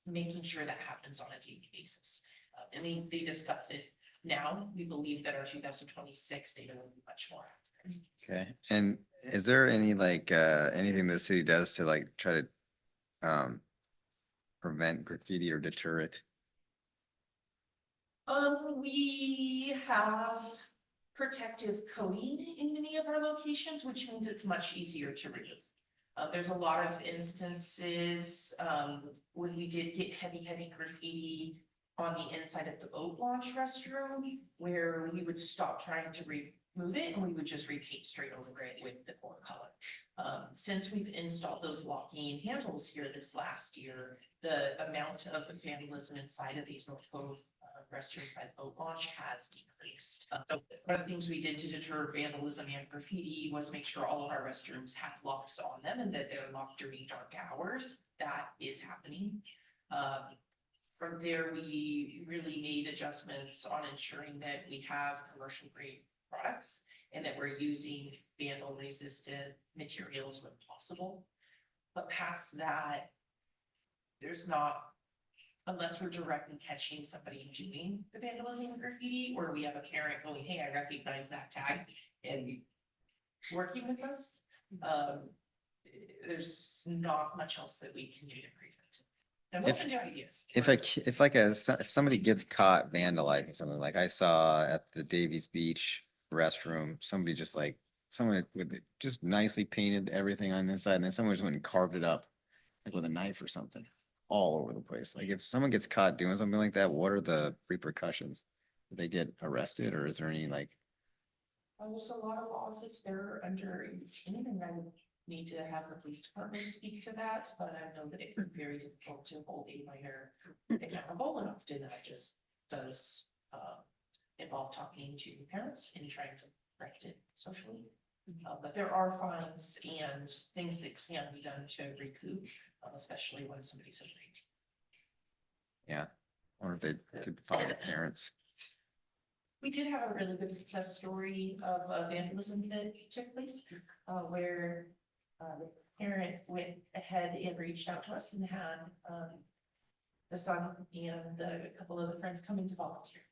making sure that happens on a daily basis. And they discuss it now. We believe that our 2026 data will be much more accurate. Okay, and is there any like, anything the city does to like try to prevent graffiti or deter it? We have protective coating in many of our locations, which means it's much easier to remove. There's a lot of instances, when we did get heavy graffiti on the inside of the boat launch restroom, where we would stop trying to remove it and we would just repaint straight over it with the core color. Since we've installed those locking handles here this last year, the amount of vandalism inside of these North Cove restrooms by the boat launch has decreased. So one of the things we did to deter vandalism and graffiti was make sure all of our restrooms have locks on them and that they're locked during dark hours. That is happening. From there, we really made adjustments on ensuring that we have commercial grade products and that we're using vandal resistant materials when possible. But past that, there's not, unless we're directly catching somebody doing the vandalism and graffiti, or we have a parent going, hey, I recognize that tag and working with us. There's not much else that we can do to prevent it. I'm open to ideas. If somebody gets caught vandalizing something, like I saw at the Davies Beach restroom, somebody just like, someone with just nicely painted everything on the inside, and then someone just went and carved it up like with a knife or something all over the place. Like if someone gets caught doing something like that, what are the repercussions? Do they get arrested, or is there any like? There's a lot of laws if they're under 18, and I would need to have the police department speak to that, but I know that it can be very difficult to hold a minor accountable, and often that just does involve talking to parents and trying to correct it socially. But there are fines and things that can be done to recoup, especially when somebody's over 18. Yeah, or if they could fine the parents. We did have a really good success story of vandalism that took place, where the parent went ahead and reached out to us and had the son and a couple of the friends coming to volunteer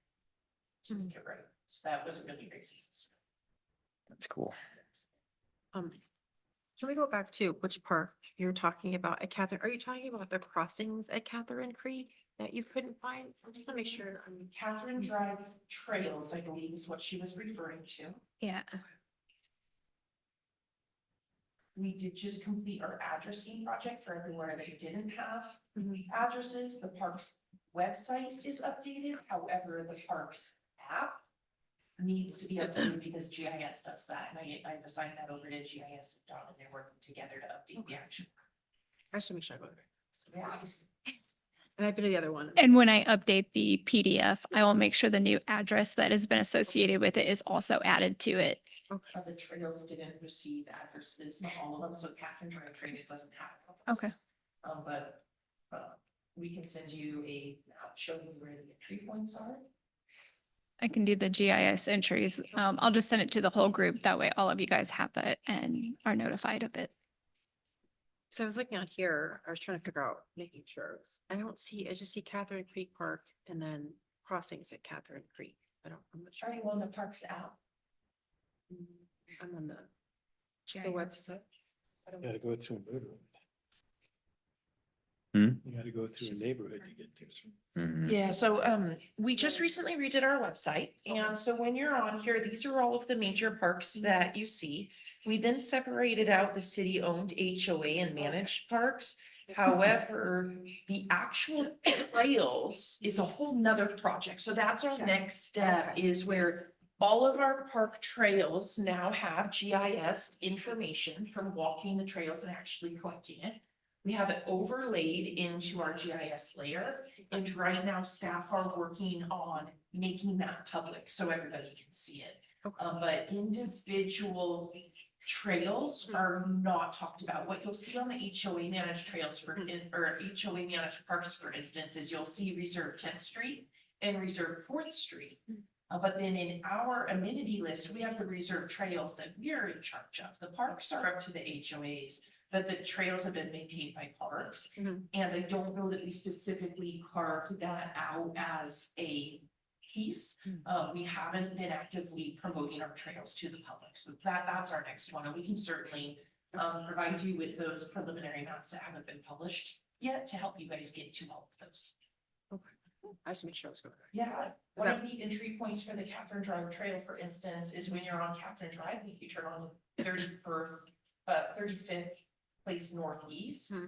to make it right. So that was a really great success. That's cool. Can we go back to which park you're talking about at Catherine? Are you talking about the crossings at Catherine Creek that you couldn't find? I just want to make sure. Catherine Drive Trails, I believe, is what she was referring to. Yeah. We did just complete our addressing project for everywhere that didn't have addresses. The park's website is updated. However, the park's app needs to be updated because GIS does that. And I've assigned that over to GIS and Don, and they're working together to update the action. I should make sure I go there. Yeah. And I've been to the other one. And when I update the PDF, I will make sure the new address that has been associated with it is also added to it. The trails didn't receive addresses, not all of them, so Catherine Drive Trails doesn't have. Okay. But we can send you a map showing where the entry points are. I can do the GIS entries. I'll just send it to the whole group. That way all of you guys have it and are notified of it. So I was looking on here, I was trying to figure out, making sure. I just see Catherine Creek Park and then crossings at Catherine Creek. I'm not sure. Are you on the parks app? I'm on the GIS. website. You gotta go through a neighborhood. Hmm? You gotta go through a neighborhood to get to. Mhm. Yeah, so we just recently redid our website, and so when you're on here, these are all of the major parks that you see. We then separated out the city-owned HOA and managed parks. However, the actual trails is a whole nother project, so that's our next step, is where all of our park trails now have GIS information from walking the trails and actually collecting it. We have it overlaid into our GIS layer, and right now staff are working on making that public so everybody can see it. But individual trails are not talked about. What you'll see on the HOA managed trails or HOA managed parks, for instance, is you'll see Reserve 10th Street and Reserve 4th Street. But then in our amenity list, we have the reserved trails that we're in charge of. The parks are up to the HOAs, but the trails have been maintained by parks. Mhm. And I don't know that we specifically carved that out as a piece. We haven't been actively promoting our trails to the public, so that's our next one, and we can certainly provide you with those preliminary maps that haven't been published yet to help you guys get to all of those. I just make sure I was going. Yeah, one of the entry points for the Catherine Drive Trail, for instance, is when you're on Catherine Drive, if you turn on 35th Place Northeast. Hmm.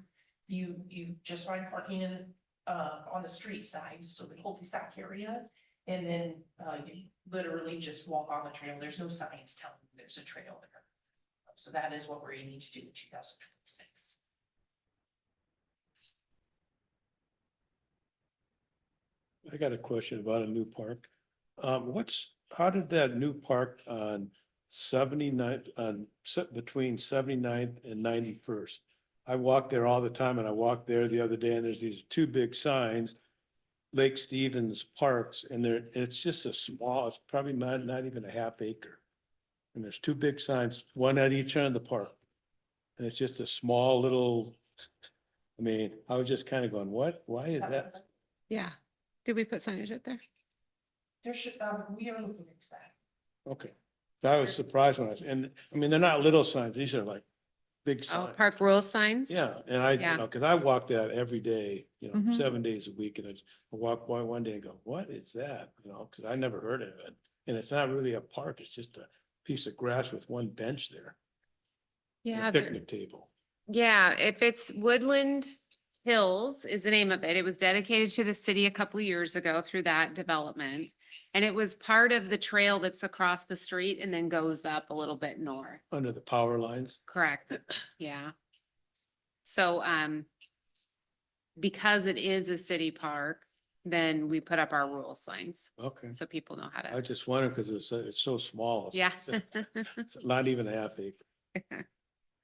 You just find parking in, on the street side, so the cul-de-sac area. And then, you literally just walk on the trail. There's no signs telling you there's a trail there. So that is what we're aiming to do in 2026. I got a question about a new park. How did that new park on 79th, between 79th and 91st? I walk there all the time, and I walked there the other day, and there's these two big signs, Lake Stevens Parks, and it's just a small, it's probably not even a half acre. And there's two big signs, one at each end of the park. And it's just a small little, I mean, I was just kind of going, what, why is that? Yeah. Did we put signage up there? There should, we are looking into that. Okay. I was surprised when and I mean, they're not little signs, these are like big Oh, signs. park rules signs? Yeah, and I, Yeah. cause I walk that every day, Mhm. 7 days a week, and I walk by one day and go, what is that? Cause I never heard of it. And it's not really a park, it's just a piece of grass with one bench there. and a Yeah, Picnic table. yeah, if it's Woodland Hills is the name of it. It was dedicated to the city a couple of years ago through that development. And it was part of the trail that's across the street and then goes up a little bit north. Under the power lines. Correct, yeah. So, because it is a city park, then we put up our rule signs, Okay. so people know how I to, just wondered because it's so small. yeah. It's not even a half acre.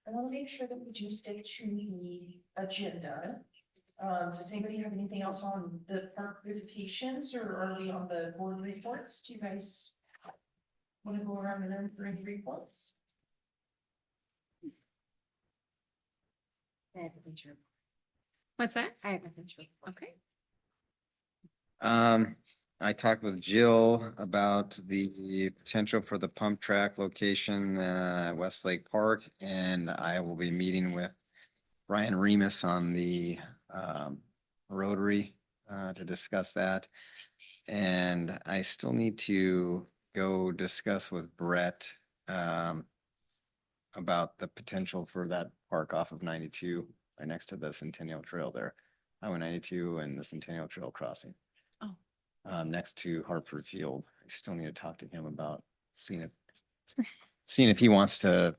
I want to make sure that we do stick to the agenda. Does anybody have anything else on the park visitations, or are we on the board reports? Do you guys want to go around and then bring reports? I have nothing to report. What's that? I have nothing to report. Okay. I talked with Jill about the potential for the pump track location, Westlake Park, and I will be meeting with Brian Remus on the, Rotary, to discuss that. And I still need to go discuss with Brett, about the potential for that park off of 92, right next to the Centennial Trail there. Highway 92 and the Centennial Trail crossing. Next to Hartford Field. I still need to talk to him about seeing if he wants to,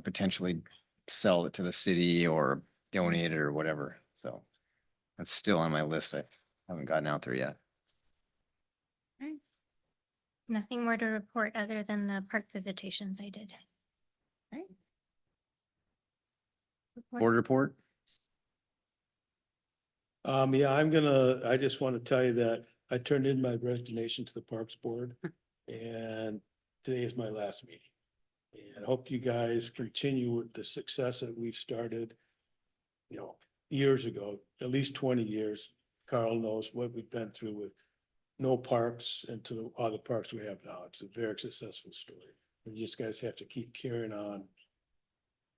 potentially sell it to the city or donate it or whatever. So that's still on my list. I haven't gotten out there yet. Nothing more to report other than the park visitations I did. Right. Board report? Yeah, I just want to tell you that I turned in my resignation to the Parks Board, and today is my last meeting. And I hope you guys continue with the success that we've started, years ago, at least 20 years. Carl knows what we've been through with no parks and to all the parks we have now. It's a very successful story. And you just guys have to keep carrying on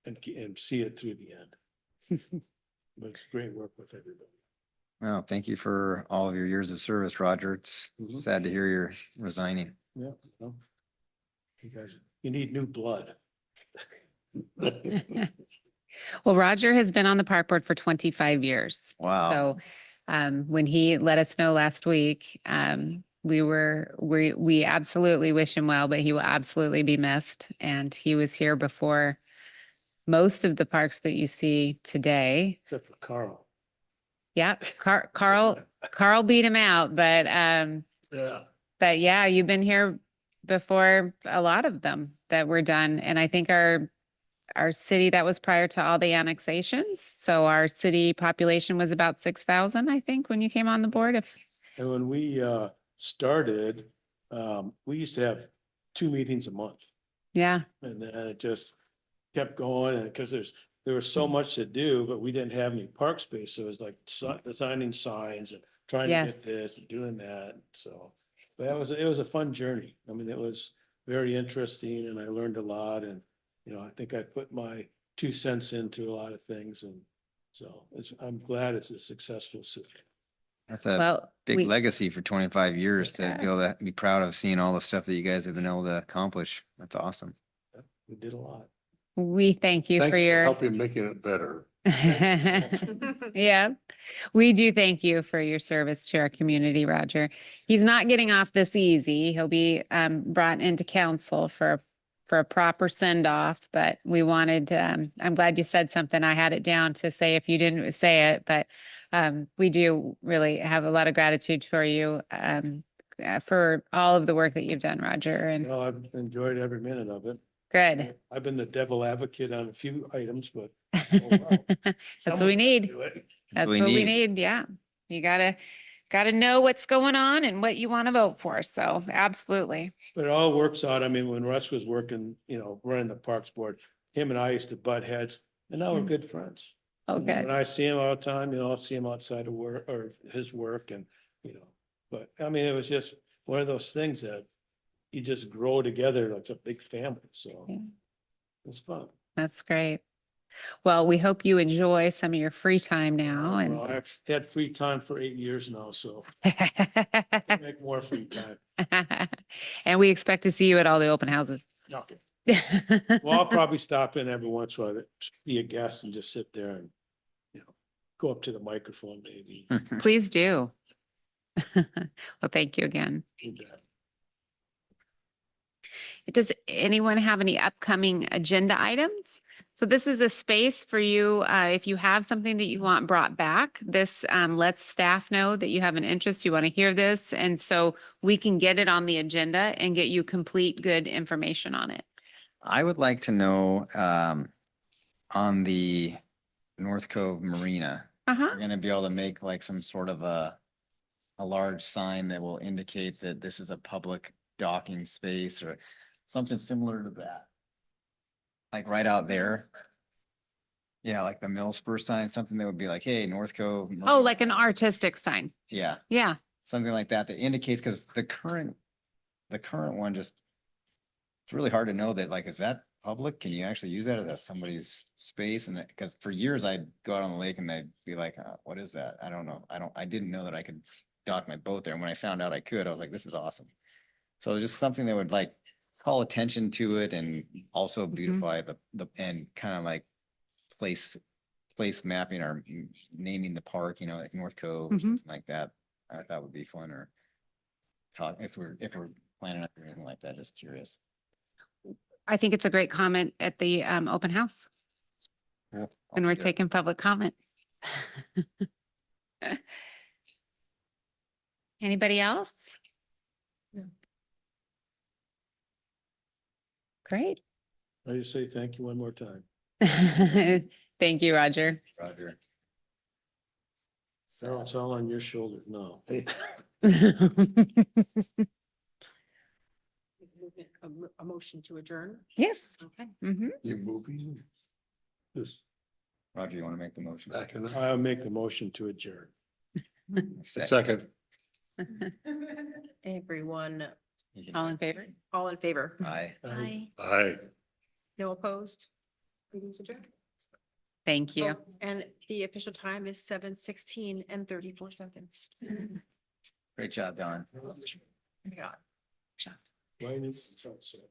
and see it through the end. But it's great work with everybody. Well, thank you for all of your years of service, Roger. It's Mhm. sad to hear you're resigning. Yeah. well, You guys, you need new blood. Well, Roger has been on the park board for 25 years. Wow. So, when he let us know last week, we absolutely wish him well, but he will absolutely be missed. And he was here before most of the parks that you see today. Except for Carl. Yep, Carl beat him out, but, Yeah. but yeah, you've been here before a lot of them that were done. And I think our city, that was prior to all the annexations. So our city population was about 6,000, I think, when you came on the board. And when we started, We used to have 2 meetings a month. Yeah, And then it just kept going, and because there was so much to do, but we didn't have any park space, so it was like designing signs and trying to Yes. get this and doing that, so. But it was a fun journey. I mean, it was very interesting and I learned a lot, and, I think I put my 2 cents into a lot of things, and so I'm glad it's a successful system. That's a well, big we, legacy for 25 years to Yeah. be able to be proud of seeing all the stuff that you guys have been able to accomplish. That's awesome. We did a lot. we thank you Thanks for for your. helping making it better. Yeah, we do thank you for your service to our community, Roger. He's not getting off this easy. He'll be brought into council for a proper send off, but we wanted to, I'm glad you said something. I had it down to say if you didn't say it, but we do really have a lot of gratitude for you for all of the work that you've done, Roger, and Well, I've enjoyed every minute of it. good. I've been the devil advocate on a few items, but That's what someone's we gotta need. do it. That's what we need. Yeah. You gotta know what's going on and what you want to vote for. So absolutely. But it all works out. I mean, when Russ was working, running the Parks Board, him and I used to butt heads, and now we're good friends. Oh, And good. When I see him all the time, I'll see him outside of work or his work and, but I mean, it was just one of those things that you just grow together. Like it's a big family, so Yeah. it's fun. That's great. Well, we hope you enjoy some of your free time now and Well, I've had free time for 8 years now, so I'll make more free time. and we expect to see you at all the open houses. Okay. Well, I'll probably stop in every once in a while, to be a guest and just sit there and, go up to the microphone maybe. Please do. Well, thank you again. Do that. Does anyone have any upcoming agenda items? So this is a space for you, if you have something that you want brought back, this lets staff know that you have an interest, you want to hear this, and so we can get it on the agenda and get you complete, good information on it. I would like to know, on the North Cove Marina, Uh-huh. we're gonna be able to make like some sort of a large sign that will indicate that this is a public docking space or something similar to that. Like right out there. Yeah, like the Millspur sign, something that would be like, hey, North Cove. Oh, Marina. like an artistic sign. Yeah, Yeah. something like that indicates, because the current one just, it's really hard to know that, like, is that public? Can you actually use that as somebody's space? And because for years I'd go out on the lake and I'd be like, what is that? I don't know. I didn't know that I could dock my boat there. And when I found out I could, I was like, this is awesome. So just something that would like call attention to it and also beautify the and kind of like place mapping or naming the park, like North Cove or Mhm. something like that. I thought would be fun, or talk if we're planning on anything like that. Just curious. I think it's a great comment at the open house Cool. when we're Yeah. taking public comment. Anybody else? No. Great. I just say thank you one more time. Thank you, Roger. Roger. So it's all on your shoulders now. A motion to adjourn. Yes. Okay. Mhm. You moving Just, Roger, you want to make the motion? back in? I'll make the motion to adjourn. Second. Everyone, You can- All in favor? all in favor? Aye. Bye. Aye. No opposed? Meeting's adjourned. Thank you. Oh, and the official time is 7:16 and 34 seconds. Great job, Don. Yeah. Why didn't you-